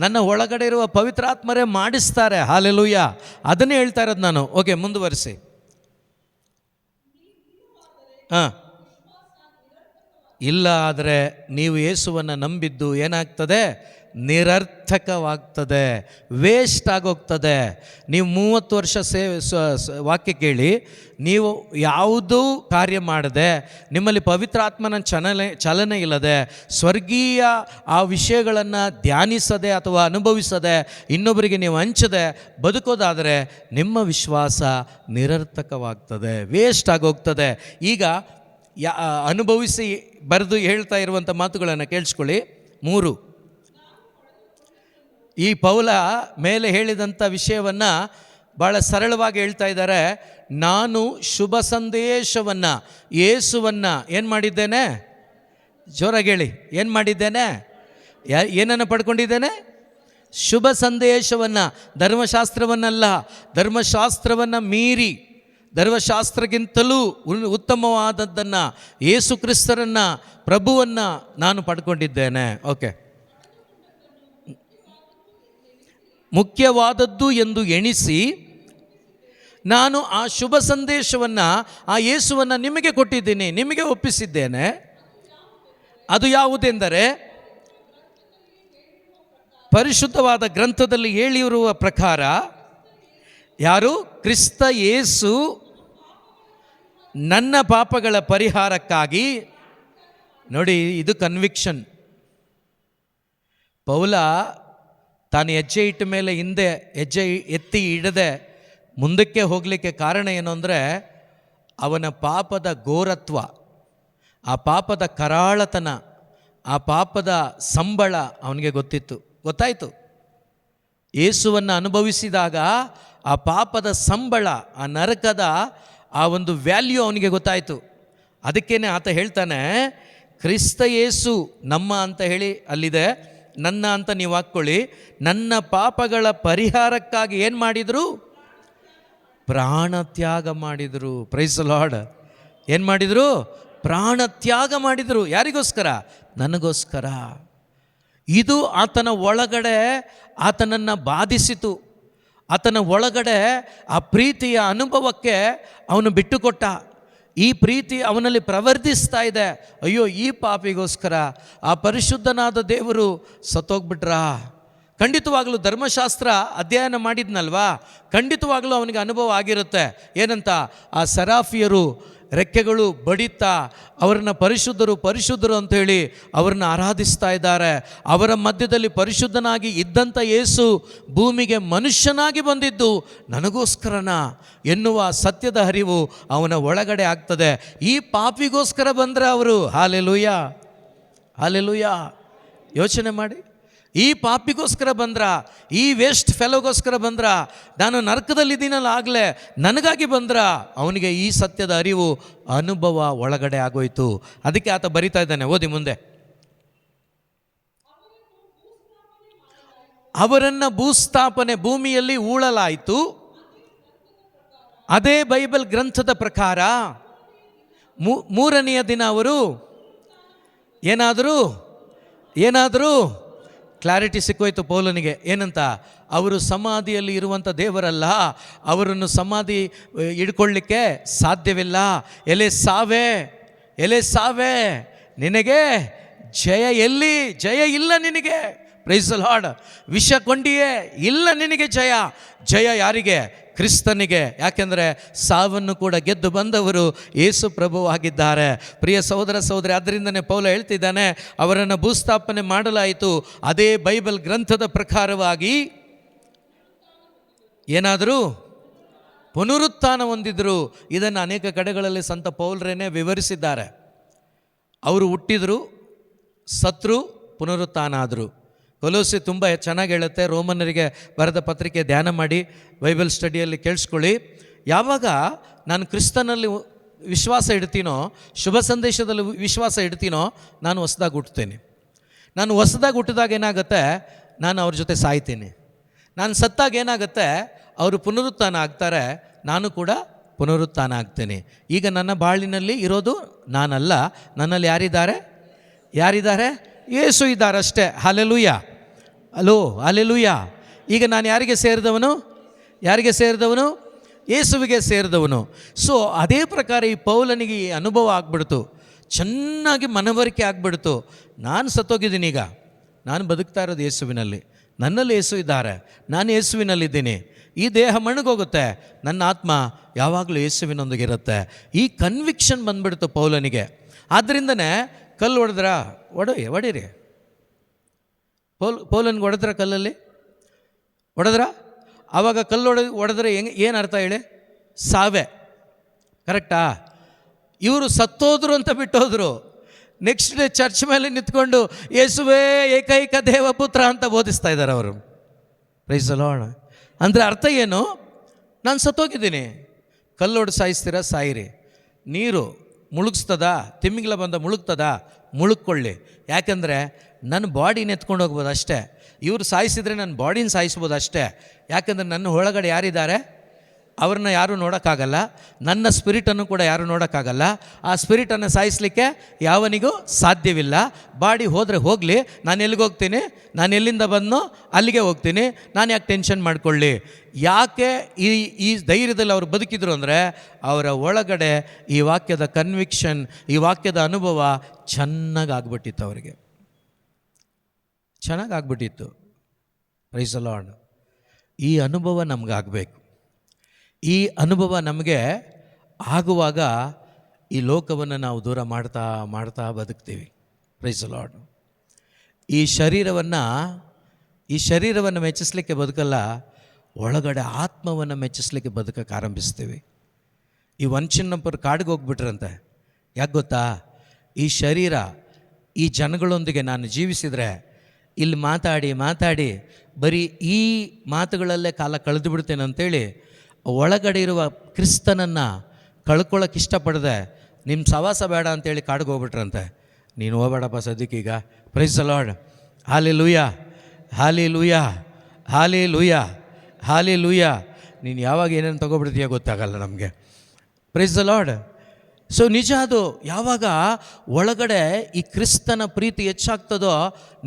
ನನ್ನ ಒಳಗಡೆ ಇರುವ ಪವಿತ್ರಾತ್ಮರೇ ಮಾಡಿಸ್ತಾರೆ. ಹಾಲೆಲೂಯ. ಅದನ್ನೇ ಹೇಳ್ತಾ ಇರೋದು ನಾನು. ಓಕೆ, ಮುಂದುವರಿಸಿ. ಇಲ್ಲ ಆದರೆ ನೀವು ಯೇಸುವನ್ನು ನಂಬಿದ್ದು ಏನಾಗ್ತದೆ? ನಿರರ್ಥಕವಾಗ್ತದೆ, ವೇಸ್ಟ್ ಆಗೋಗ್ತದೆ. ನೀವು 30 ವರ್ಷ ವಾಕ್ಯ ಕೇಳಿ, ನೀವು ಯಾವುದೂ ಕಾರ್ಯ ಮಾಡದೆ, ನಿಮ್ಮಲ್ಲಿ ಪವಿತ್ರಾತ್ಮನ ಚಲನೆ ಇಲ್ಲದೆ, ಸ್ವರ್ಗೀಯ ಆ ವಿಷಯಗಳನ್ನು ಧ್ಯಾನಿಸದೆ ಅಥವಾ ಅನುಭವಿಸದೆ, ಇನ್ನೊಬ್ಬರಿಗೆ ನೀವು ಹಂಚದೆ ಬದುಕೋದಾದರೆ ನಿಮ್ಮ ವಿಶ್ವಾಸ ನಿರರ್ಥಕವಾಗ್ತದೆ, ವೇಸ್ಟ್ ಆಗೋಗ್ತದೆ. ಈಗ ಅನುಭವಿಸಿ ಬರೆದು ಹೇಳ್ತಾ ಇರುವಂಥ ಮಾತುಗಳನ್ನು ಕೇಳಿಸ್ಕೊಳ್ಳಿ. 3 ಈ ಪೌಲ ಮೇಲೆ ಹೇಳಿದಂಥ ವಿಷಯವನ್ನು ಭಾಳ ಸರಳವಾಗಿ ಹೇಳ್ತಾ ಇದ್ದಾರೆ. ನಾನು ಶುಭ ಸಂದೇಶವನ್ನು, ಯೇಸುವನ್ನು ಏನು ಮಾಡಿದ್ದೇನೆ? ಜೋರಾಗಿ ಹೇಳಿ, ಏನು ಮಾಡಿದ್ದೇನೆ? ಏನನ್ನು ಪಡ್ಕೊಂಡಿದ್ದೇನೆ? ಶುಭ ಸಂದೇಶವನ್ನು, ಧರ್ಮಶಾಸ್ತ್ರವನ್ನಲ್ಲ, ಧರ್ಮಶಾಸ್ತ್ರವನ್ನು ಮೀರಿ, ಧರ್ಮಶಾಸ್ತ್ರಕ್ಕಿಂತಲೂ ಉತ್ತಮವಾದದ್ದನ್ನು, ಯೇಸು ಕ್ರಿಸ್ತರನ್ನು, ಪ್ರಭುವನ್ನು ನಾನು ಪಡ್ಕೊಂಡಿದ್ದೇನೆ. ಓಕೆ, ಮುಖ್ಯವಾದದ್ದು ಎಂದು ಎಣಿಸಿ ನಾನು ಆ ಶುಭ ಸಂದೇಶವನ್ನು, ಆ ಯೇಸುವನ್ನು ನಿಮಗೆ ಕೊಟ್ಟಿದ್ದೀನಿ, ನಿಮಗೆ ಒಪ್ಪಿಸಿದ್ದೇನೆ. ಅದು ಯಾವುದೆಂದರೆ, ಪರಿಶುದ್ಧವಾದ ಗ್ರಂಥದಲ್ಲಿ ಹೇಳಿರುವ ಪ್ರಕಾರ ಯಾರು? ಕ್ರಿಸ್ತ ಯೇಸು ನನ್ನ ಪಾಪಗಳ ಪರಿಹಾರಕ್ಕಾಗಿ. ನೋಡಿ, ಇದು ಕನ್ವಿಕ್ಷನ್. ಪೌಲ ತಾನು ಹೆಜ್ಜೆ ಇಟ್ಟ ಮೇಲೆ ಹಿಂದೆ ಹೆಜ್ಜೆ ಎತ್ತಿ ಇಡದೆ ಮುಂದಕ್ಕೆ ಹೋಗಲಿಕ್ಕೆ ಕಾರಣ ಏನು ಅಂದರೆ, ಅವನ ಪಾಪದ ಘೋರತ್ವ, ಆ ಪಾಪದ ಕರಾಳತನ, ಆ ಪಾಪದ ಸಂಬಳ ಅವನಿಗೆ ಗೊತ್ತಾಯಿತು. ಯೇಸುವನ್ನು ಅನುಭವಿಸಿದಾಗ ಆ ಪಾಪದ ಸಂಬಳ, ಆ ನರಕದ ಆ ಒಂದು ವ್ಯಾಲ್ಯೂ ಅವನಿಗೆ ಗೊತ್ತಾಯಿತು. ಅದಕ್ಕೇನೆ ಆತ ಹೇಳ್ತಾನೆ, ಕ್ರಿಸ್ತ ಯೇಸು ನಮ್ಮ ಅಂತ ಹೇಳಿ ಅಲ್ಲಿದೆ, ನನ್ನ ಅಂತ ನೀವು ಹಾಕ್ಕೊಳ್ಳಿ. ನನ್ನ ಪಾಪಗಳ ಪರಿಹಾರಕ್ಕಾಗಿ ಏನು ಮಾಡಿದರು? ಪ್ರಾಣ ತ್ಯಾಗ ಮಾಡಿದರು. Praise the Lord. ಏನು ಮಾಡಿದರು? ಪ್ರಾಣ ತ್ಯಾಗ ಮಾಡಿದರು. ಯಾರಿಗೋಸ್ಕರ? ನನಗೋಸ್ಕರ. ಇದು ಆತನ ಒಳಗಡೆ ಆತನನ್ನು ಬಾಧಿಸಿತು. ಆತನ ಒಳಗಡೆ ಆ ಪ್ರೀತಿಯ ಅನುಭವಕ್ಕೆ ಅವನು ಬಿಟ್ಟುಕೊಟ್ಟ. ಈ ಪ್ರೀತಿ ಅವನಲ್ಲಿ ಪ್ರವರ್ಧಿಸ್ತಾ ಇದೆ. ಅಯ್ಯೋ, ಈ ಪಾಪಿಗೋಸ್ಕರ ಆ ಪರಿಶುದ್ಧನಾದ ದೇವರು ಸತ್ತೋಗ್ಬಿಟ್ರಾ? ಖಂಡಿತವಾಗಲೂ ಧರ್ಮಶಾಸ್ತ್ರ ಅಧ್ಯಯನ ಮಾಡಿದ್ನಲ್ವಾ, ಖಂಡಿತವಾಗಲೂ ಅವನಿಗೆ ಅನುಭವ ಆಗಿರುತ್ತೆ. ಏನಂತ? ಆ ಸರಾಫಿಯರು ರೆಕ್ಕೆಗಳು ಬಡಿತಾ ಅವರನ್ನು ಪರಿಶುದ್ಧರು ಅಂಥೇಳಿ ಅವರನ್ನು ಆರಾಧಿಸ್ತಾ ಇದ್ದಾರೆ. ಅವರ ಮಧ್ಯದಲ್ಲಿ ಪರಿಶುದ್ಧನಾಗಿ ಇದ್ದಂಥ ಯೇಸು ಭೂಮಿಗೆ ಮನುಷ್ಯನಾಗಿ ಬಂದಿದ್ದು ನನಗೋಸ್ಕರನ ಎನ್ನುವ ಸತ್ಯದ ಅರಿವು ಅವನ ಒಳಗಡೆ ಆಗ್ತದೆ. ಈ ಪಾಪಿಗೋಸ್ಕರ ಬಂದರೆ ಅವರು, ಹಾಲೆಲೂಯಾ ಹಾಲೆಲೂಯಾ. ಯೋಚನೆ ಮಾಡಿ, ಈ ಪಾಪಿಗೋಸ್ಕರ ಬಂದ್ರ, ಈ ವೇಸ್ಟ್ ಫೆಲೋಗೋಸ್ಕರ ಬಂದ್ರ, ನಾನು ನರಕದಲ್ಲಿದ್ದೀನಲ್ಲ ಆಗಲೇ ನನಗಾಗಿ ಬಂದ್ರ, ಅವನಿಗೆ ಈ ಸತ್ಯದ ಅರಿವು ಅನುಭವ ಒಳಗಡೆ ಆಗೋಯ್ತು. ಅದಕ್ಕೆ ಆತ ಬರಿತಾ ಇದ್ದಾನೆ, ಓದಿ ಮುಂದೆ. ಅವರನ್ನು ಭೂಸ್ಥಾಪನೆ, ಭೂಮಿಯಲ್ಲಿ ಹೂಳಲಾಯಿತು. ಅದೇ ಬೈಬಲ್ ಗ್ರಂಥದ ಪ್ರಕಾರ ಮೂರನೆಯ ದಿನ ಅವರು ಏನಾದರೂ ಕ್ಲಾರಿಟಿ ಸಿಕ್ಕೋಯ್ತು ಪೌಲನಿಗೆ. ಏನಂತ? ಅವರು ಸಮಾಧಿಯಲ್ಲಿ ಇರುವಂಥ ದೇವರಲ್ಲ, ಅವರನ್ನು ಸಮಾಧಿ ಹಿಡ್ಕೊಳ್ಳಿಕ್ಕೆ ಸಾಧ್ಯವಿಲ್ಲ. ಎಲೆ ಸಾವೆ ನಿನಗೆ ಜಯ ಎಲ್ಲಿ? ಜಯ ಇಲ್ಲ ನಿನಗೆ. Praise the Lord. ವಿಷ ಕೊಂಡಿಯೇ ಇಲ್ಲ ನಿನಗೆ ಜಯ. ಜಯ ಯಾರಿಗೆ? ಕ್ರಿಸ್ತನಿಗೆ. ಯಾಕೆಂದರೆ ಸಾವನ್ನು ಕೂಡ ಗೆದ್ದು ಬಂದವರು ಯೇಸು ಪ್ರಭುವಾಗಿದ್ದಾರೆ. ಪ್ರಿಯ ಸಹೋದರ ಸಹೋದರಿ, ಅದರಿಂದನೇ ಪೌಲ ಹೇಳ್ತಿದ್ದಾನೆ, ಅವರನ್ನು ಭೂಸ್ಥಾಪನೆ ಮಾಡಲಾಯಿತು. ಅದೇ ಬೈಬಲ್ ಗ್ರಂಥದ ಪ್ರಕಾರವಾಗಿ ಏನಾದರೂ ಪುನರುತ್ಥಾನ ಹೊಂದಿದ್ರು. ಇದನ್ನು ಅನೇಕ ಕಡೆಗಳಲ್ಲಿ ಸಂತ ಪೌಲರೇನೆ ವಿವರಿಸಿದ್ದಾರೆ. ಅವರು ಹುಟ್ಟಿದ್ರು, ಸತ್ರು, ಪುನರುತ್ಥಾನ ಆದರು. ಕೊಲೋಸಿ ತುಂಬ ಚೆನ್ನಾಗಿ ಹೇಳುತ್ತೆ. ರೋಮನ್ನರಿಗೆ ಬರೆದ ಪತ್ರಿಕೆ ಧ್ಯಾನ ಮಾಡಿ ಬೈಬಲ್ ಸ್ಟಡಿಯಲ್ಲಿ ಕೇಳಿಸ್ಕೊಳ್ಳಿ. ಯಾವಾಗ ನಾನು ಕ್ರಿಸ್ತನಲ್ಲಿ ವಿಶ್ವಾಸ ಇಡ್ತೀನೋ, ಶುಭ ಸಂದೇಶದಲ್ಲಿ ವಿಶ್ವಾಸ ಇಡ್ತೀನೋ, ನಾನು ಹೊಸದಾಗಿ ಹುಟ್ಟುತ್ತೇನೆ. ನಾನು ಹೊಸದಾಗಿ ಹುಟ್ಟಿದಾಗ ಏನಾಗುತ್ತೆ? ನಾನು ಅವ್ರ ಜೊತೆ ಸಾಯ್ತೀನಿ. ನಾನು ಸತ್ತಾಗ ಏನಾಗುತ್ತೆ? ಅವರು ಪುನರುತ್ಥಾನ ಆಗ್ತಾರೆ, ನಾನು ಕೂಡ ಪುನರುತ್ಥಾನ ಆಗ್ತೇನೆ. ಈಗ ನನ್ನ ಬಾಳಿನಲ್ಲಿ ಇರೋದು ನಾನಲ್ಲ, ನನ್ನಲ್ಲಿ ಯಾರಿದ್ದಾರೆ? ಯೇಸು ಇದ್ದಾರೆ ಅಷ್ಟೇ. ಹಲ್ಲೆಲೂಯಾ. ಹಲ್ಲೆಲೂಯಾ. ಈಗ ನಾನು ಯಾರಿಗೆ ಸೇರಿದವನು? ಯೇಸುವಿಗೆ ಸೇರಿದವನು. ಸೊ ಅದೇ ಪ್ರಕಾರ ಈ ಪೌಲನಿಗೆ ಈ ಅನುಭವ ಆಗ್ಬಿಡ್ತು, ಚೆನ್ನಾಗಿ ಮನವರಿಕೆ ಆಗ್ಬಿಡ್ತು. ನಾನು ಸತ್ತೋಗಿದ್ದೀನಿ, ಈಗ ನಾನು ಬದುಕ್ತಾ ಇರೋದು ಯೇಸುವಿನಲ್ಲಿ, ನನ್ನಲ್ಲಿ ಯೇಸು ಇದ್ದಾರೆ, ನಾನು ಯೇಸುವಿನಲ್ಲಿದ್ದೀನಿ. ಈ ದೇಹ ಮಣ್ಣಗೋಗುತ್ತೆ, ನನ್ನ ಆತ್ಮ ಯಾವಾಗಲೂ ಯೇಸುವಿನೊಂದಿಗಿರುತ್ತೆ. ಈ ಕನ್ವಿಕ್ಷನ್ ಬಂದ್ಬಿಡ್ತು ಪೌಲನಿಗೆ. ಆದ್ದರಿಂದನೇ ಕಲ್ಲು ಹೊಡೀರಿ. ಪೌಲನ್ಗೆ ಹೊಡೆದ್ರ, ಕಲ್ಲಲ್ಲಿ ಹೊಡೆದ್ರ. ಆವಾಗ ಕಲ್ಲು ಹೊಡೆದ್ರೆ ಏನು ಅರ್ಥ ಹೇಳಿ? ಸಾವೆ. ಕರೆಕ್ಟಾ? ಇವರು ಸತ್ತೋದ್ರು ಅಂತ ಬಿಟ್ಟೋದ್ರು. ನೆಕ್ಸ್ಟ್ ಡೇ ಚರ್ಚ್ ಮೇಲೆ ನಿಂತ್ಕೊಂಡು ಯೇಸುವೇ ಏಕೈಕ ದೇವಪುತ್ರ ಅಂತ ಬೋಧಿಸ್ತಾ ಇದ್ದಾರೆ ಅವರು. Praise the Lord. ಅಂದರೆ ಅರ್ಥ ಏನು? ನಾನು ಸತ್ತೋಗಿದ್ದೀನಿ, ಕಲ್ಲೊಡು ಸಾಯಿಸ್ತೀರಾ ಸಾಯಿರಿ, ನೀರು ಮುಳುಗಿಸ್ತದ, ತಿಮ್ಮಿಂಗ್ಲ ಬಂದ ಮುಳುಗ್ತದ, ಮುಳುಗ್ಕೊಳ್ಳಿ. ಯಾಕೆಂದರೆ ನನ್ನ ಬಾಡಿನ ಎತ್ಕೊಂಡು ಹೋಗ್ಬೋದು ಅಷ್ಟೇ. ಇವರು ಸಾಯಿಸಿದರೆ ನನ್ನ ಬಾಡಿನ ಸಾಯಿಸ್ಬೋದು ಅಷ್ಟೇ. ಯಾಕೆಂದರೆ ನನ್ನ ಒಳಗಡೆ ಯಾರಿದ್ದಾರೆ ಅವ್ರನ್ನ ಯಾರೂ ನೋಡೋಕ್ಕಾಗಲ್ಲ, ನನ್ನ ಸ್ಪಿರಿಟನ್ನು ಕೂಡ ಯಾರೂ ನೋಡೋಕ್ಕಾಗಲ್ಲ. ಆ ಸ್ಪಿರಿಟನ್ನು ಸಾಯಿಸಲಿಕ್ಕೆ ಯಾವನಿಗೂ ಸಾಧ್ಯವಿಲ್ಲ. ಬಾಡಿ ಹೋದರೆ ಹೋಗಲಿ, ನಾನು ಎಲ್ಲಿಗೆ ಹೋಗ್ತೀನಿ, ನಾನು ಎಲ್ಲಿಂದ ಬಂದನೋ ಅಲ್ಲಿಗೆ ಹೋಗ್ತೀನಿ, ನಾನು ಯಾಕೆ ಟೆನ್ಷನ್ ಮಾಡಿಕೊಳ್ಳಿ. ಯಾಕೆ ಈ ಧೈರ್ಯದಲ್ಲಿ ಅವರು ಬದುಕಿದ್ರು ಅಂದರೆ ಅವರ ಒಳಗಡೆ ಈ ವಾಕ್ಯದ ಕನ್ವಿಕ್ಷನ್, ಈ ವಾಕ್ಯದ ಅನುಭವ ಚೆನ್ನಾಗಿ ಆಗ್ಬಿಟ್ಟಿತ್ತು, ಅವರಿಗೆ ಚೆನ್ನಾಗಾಗ್ಬಿಟ್ಟಿತ್ತು. Price the lord. ಈ ಅನುಭವ ನಮಗಾಗಬೇಕು. ಈ ಅನುಭವ ನಮಗೆ ಆಗುವಾಗ ಈ ಲೋಕವನ್ನು ನಾವು ದೂರ ಮಾಡ್ತಾ ಮಾಡ್ತಾ ಬದುಕ್ತೀವಿ. Price the lord. ಈ ಶರೀರವನ್ನು ಮೆಚ್ಚಿಸ್ಲಿಕ್ಕೆ ಬದುಕಲ್ಲ, ಒಳಗಡೆ ಆತ್ಮವನ್ನು ಮೆಚ್ಚಿಸ್ಲಿಕ್ಕೆ ಬದುಕಕ್ಕೆ ಆರಂಭಿಸ್ತೀವಿ. ಈ ವಂಚಿನ್ನಪ್ಪರು ಕಾಡಿಗೆ ಹೋಗ್ಬಿಟ್ರಂತೆ. ಯಾಕೆ ಗೊತ್ತಾ? ಈ ಶರೀರ ಈ ಜನಗಳೊಂದಿಗೆ ನಾನು ಜೀವಿಸಿದರೆ ಇಲ್ಲಿ ಮಾತಾಡಿ ಬರೀ ಈ ಮಾತುಗಳಲ್ಲೇ ಕಾಲ ಕಳೆದು ಬಿಡ್ತೇನೆ ಅಂತೇಳಿ ಒಳಗಡೆ ಇರುವ ಕ್ರಿಸ್ತನನ್ನು ಕಳ್ಕೊಳ್ಳೋಕೆ ಇಷ್ಟಪಡದೆ ನಿಮ್ಮ ಸವಾಸ ಬೇಡ ಅಂತೇಳಿ ಕಾಡಿಗೆ ಹೋಗ್ಬಿಟ್ರಂತೆ. ನೀನು ಹೋಗಬೇಡಪ್ಪ ಸದ್ಯಕ್ಕೀಗ. Praise the lord. Hallelujah, hallelujah, hallelujah, hallelujah. ನೀನು ಯಾವಾಗ ಏನೇನು ತೊಗೊಬಿಡ್ತೀಯ ಗೊತ್ತಾಗಲ್ಲ ನಮಗೆ. Price the lord. ಸೊ ನಿಜ ಅದು. ಯಾವಾಗ ಒಳಗಡೆ ಈ ಕ್ರಿಸ್ತನ ಪ್ರೀತಿ ಹೆಚ್ಚಾಗ್ತದೋ,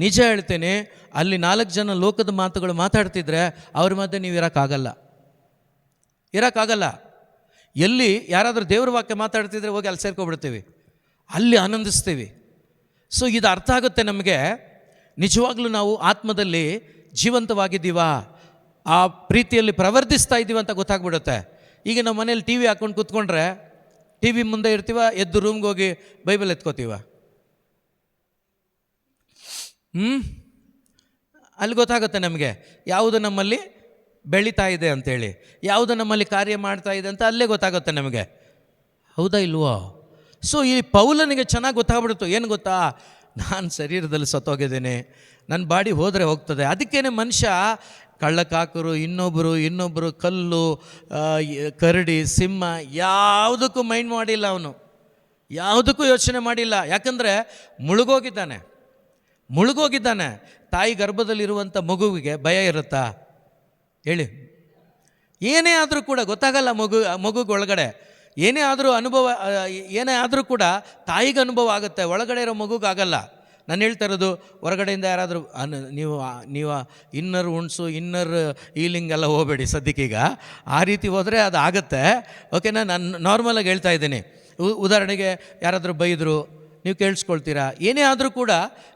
ನಿಜ ಹೇಳ್ತೇನೆ, ಅಲ್ಲಿ 4 ಜನ ಲೋಕದ ಮಾತುಗಳು ಮಾತಾಡ್ತಿದ್ರೆ ಅವ್ರ ಮಧ್ಯೆ ನೀವು ಇರೋಕ್ಕಾಗಲ್ಲ. ಎಲ್ಲಿ ಯಾರಾದರೂ ದೇವ್ರ ವಾಕ್ಯ ಮಾತಾಡ್ತಿದ್ರೆ ಹೋಗಿ ಅಲ್ಲಿ ಸೇರ್ಕೊಬಿಡ್ತೀವಿ, ಅಲ್ಲಿ ಆನಂದಿಸ್ತೀವಿ. ಸೊ ಇದು ಅರ್ಥ ಆಗುತ್ತೆ ನಮಗೆ. ನಿಜವಾಗ್ಲೂ ನಾವು ಆತ್ಮದಲ್ಲಿ ಜೀವಂತವಾಗಿದ್ದೀವಾ, ಆ ಪ್ರೀತಿಯಲ್ಲಿ ಪ್ರವರ್ತಿಸ್ತಾ ಇದ್ದೀವಿ ಅಂತ ಗೊತ್ತಾಗ್ಬಿಡುತ್ತೆ. ಈಗ ನಮ್ಮ ಮನೇಲಿ ಟಿ ವಿ ಹಾಕ್ಕೊಂಡು ಕೂತ್ಕೊಂಡ್ರೆ ಟಿ ವಿ ಮುಂದೆ ಇರ್ತೀವ, ಎದ್ದು ರೂಮ್ಗೆ ಹೋಗಿ ಬೈಬಲ್ ಎತ್ಕೋತೀವ. ಅಲ್ಲಿ ಗೊತ್ತಾಗುತ್ತೆ ನಮಗೆ ಯಾವುದು ನಮ್ಮಲ್ಲಿ ಬೆಳೀತಾ ಇದೆ ಅಂತೇಳಿ, ಯಾವುದು ನಮ್ಮಲ್ಲಿ ಕಾರ್ಯ ಮಾಡ್ತಾ ಇದೆ ಅಂತ ಅಲ್ಲೇ ಗೊತ್ತಾಗುತ್ತೆ ನಮಗೆ. ಹೌದಾ ಇಲ್ವೋ? ಸೊ ಈ ಪೌಲನಿಗೆ ಚೆನ್ನಾಗಿ ಗೊತ್ತಾಗ್ಬಿಡ್ತು. ಏನು ಗೊತ್ತಾ? ನಾನು ಶರೀರದಲ್ಲಿ ಸತ್ತೋಗಿದ್ದೇನೆ, ನನ್ನ ಬಾಡಿ ಹೋದರೆ ಹೋಗ್ತದೆ. ಅದಕ್ಕೇನೆ ಮನುಷ್ಯ ಕಳ್ಳಕಾಕರು, ಇನ್ನೊಬ್ಬರು ಕಲ್ಲು, ಕರಡಿ, ಸಿಂಹ ಯಾವುದಕ್ಕೂ ಮೈಂಡ್ ಮಾಡಿಲ್ಲ, ಅವನು ಯಾವುದಕ್ಕೂ ಯೋಚನೆ ಮಾಡಿಲ್ಲ. ಯಾಕಂದರೆ ಮುಳುಗೋಗಿದ್ದಾನೆ. ತಾಯಿ ಗರ್ಭದಲ್ಲಿರುವಂಥ ಮಗುವಿಗೆ ಭಯ ಇರುತ್ತಾ ಹೇಳಿ? ಏನೇ ಆದರೂ ಕೂಡ ಗೊತ್ತಾಗಲ್ಲ ಮಗುಗೆ ಒಳಗಡೆ. ಏನೇ ಆದರೂ ಅನುಭವ, ಏನೇ ಆದರೂ ಕೂಡ ತಾಯಿಗೆ ಅನುಭವ ಆಗುತ್ತೆ, ಒಳಗಡೆ ಇರೋ ಮಗುಗಾಗಲ್ಲ. ನಾನು ಹೇಳ್ತಾ ಇರೋದು, ಹೊರಗಡೆಯಿಂದ ಯಾರಾದರೂ ನೀವು ಇನ್ನರ್ ಉಣ್ಸು, ಇನ್ನರ್ ಈಲಿಂಗ್ ಎಲ್ಲ ಹೋಗಬೇಡಿ ಸದ್ಯಕ್ಕೀಗ. ಆ ರೀತಿ ಹೋದರೆ ಅದು ಆಗುತ್ತೆ. ಓಕೆನಾ? ನಾನು ನಾರ್ಮಲಾಗಿ ಹೇಳ್ತಾ ಇದ್ದೀನಿ. ಉದಾಹರಣೆಗೆ ಯಾರಾದರೂ ಬೈದರು, ನೀವು ಕೇಳಿಸ್ಕೊಳ್ತೀರಾ. ಏನೇ ಆದರೂ ಕೂಡ,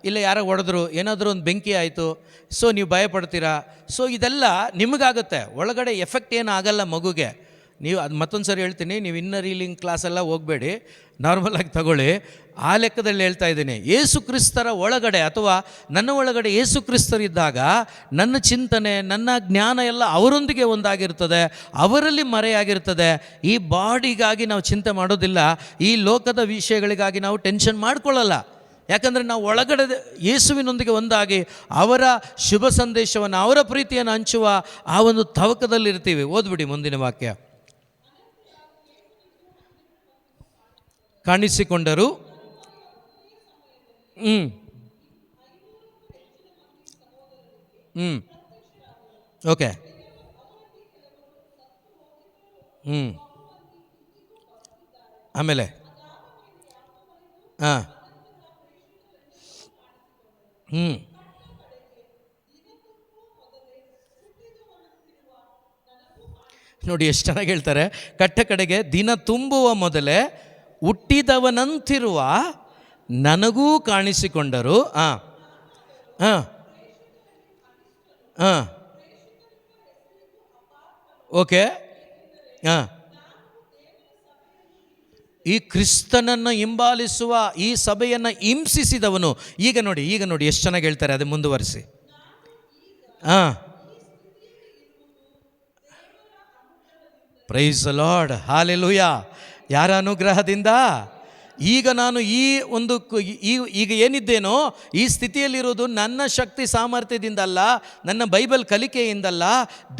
ಇಲ್ಲ ಯಾರೋ ಹೊಡೆದ್ರು, ಏನಾದರೂ ಒಂದು ಬೆಂಕಿ ಆಯಿತು, ಸೊ ನೀವು ಭಯಪಡ್ತೀರಾ. ಸೊ ಇದೆಲ್ಲ ನಿಮಗಾಗುತ್ತೆ, ಒಳಗಡೆ ಎಫೆಕ್ಟ್ ಏನು ಆಗಲ್ಲ ಮಗುಗೆ. ನೀವು ಅದು ಮತ್ತೊಂದು ಸರಿ ಹೇಳ್ತೀನಿ, ನೀವು ಇನ್ನರ್ ಹೀಲಿಂಗ್ ಕ್ಲಾಸೆಲ್ಲ ಹೋಗಬೇಡಿ, ನಾರ್ಮಲಾಗಿ ತಗೊಳ್ಳಿ. ಆ ಲೆಕ್ಕದಲ್ಲಿ ಹೇಳ್ತಾ ಇದ್ದೀನಿ. ಯೇಸು ಕ್ರಿಸ್ತರ ಒಳಗಡೆ ಅಥವಾ ನನ್ನ ಒಳಗಡೆ ಯೇಸು ಕ್ರಿಸ್ತರಿದ್ದಾಗ ನನ್ನ ಚಿಂತನೆ, ನನ್ನ ಜ್ಞಾನ ಎಲ್ಲ ಅವರೊಂದಿಗೆ ಒಂದಾಗಿರ್ತದೆ, ಅವರಲ್ಲಿ ಮರೆಯಾಗಿರ್ತದೆ. ಈ ಬಾಡಿಗಾಗಿ ನಾವು ಚಿಂತೆ ಮಾಡೋದಿಲ್ಲ, ಈ ಲೋಕದ ವಿಷಯಗಳಿಗಾಗಿ ನಾವು ಟೆನ್ಷನ್ ಮಾಡ್ಕೊಳ್ಳಲ್ಲ. ಯಾಕಂದರೆ ನಾವು ಒಳಗಡೆ ಯೇಸುವಿನೊಂದಿಗೆ ಒಂದಾಗಿ ಅವರ ಶುಭ ಸಂದೇಶವನ್ನು, ಅವರ ಪ್ರೀತಿಯನ್ನು ಹಂಚುವ ಆ ಒಂದು ತವಕದಲ್ಲಿರ್ತೀವಿ. ಓದ್ಬಿಡಿ ಮುಂದಿನ ವಾಕ್ಯ. ಕಾಣಿಸಿಕೊಂಡರು. ಓಕೆ. ಆಮೇಲೆ ನೋಡಿ ಎಷ್ಟು ಚೆನ್ನಾಗಿ ಹೇಳ್ತಾರೆ. ಕಟ್ಟ ಕಡೆಗೆ ದಿನ ತುಂಬುವ ಮೊದಲೇ ಹುಟ್ಟಿದವನಂತಿರುವ ನನಗೂ ಕಾಣಿಸಿಕೊಂಡರು. ಓಕೆ. ಈ ಕ್ರಿಸ್ತನನ್ನು ಹಿಂಬಾಲಿಸುವ ಈ ಸಭೆಯನ್ನು ಹಿಂಸಿಸಿದವನು. ಈಗ ನೋಡಿ ಎಷ್ಟು ಚೆನ್ನಾಗಿ ಹೇಳ್ತಾರೆ, ಅದೇ ಮುಂದುವರಿಸಿ. Praise the lord, hallelujah. ಯಾರ ಅನುಗ್ರಹದಿಂದ? ಈಗ ನಾನು ಈ ಒಂದು ಈಗ ಏನಿದ್ದೇನೋ ಈ ಸ್ಥಿತಿಯಲ್ಲಿರೋದು ನನ್ನ ಶಕ್ತಿ ಸಾಮರ್ಥ್ಯದಿಂದ ಅಲ್ಲ, ನನ್ನ ಬೈಬಲ್ ಕಲಿಕೆಯಿಂದಲ್ಲ,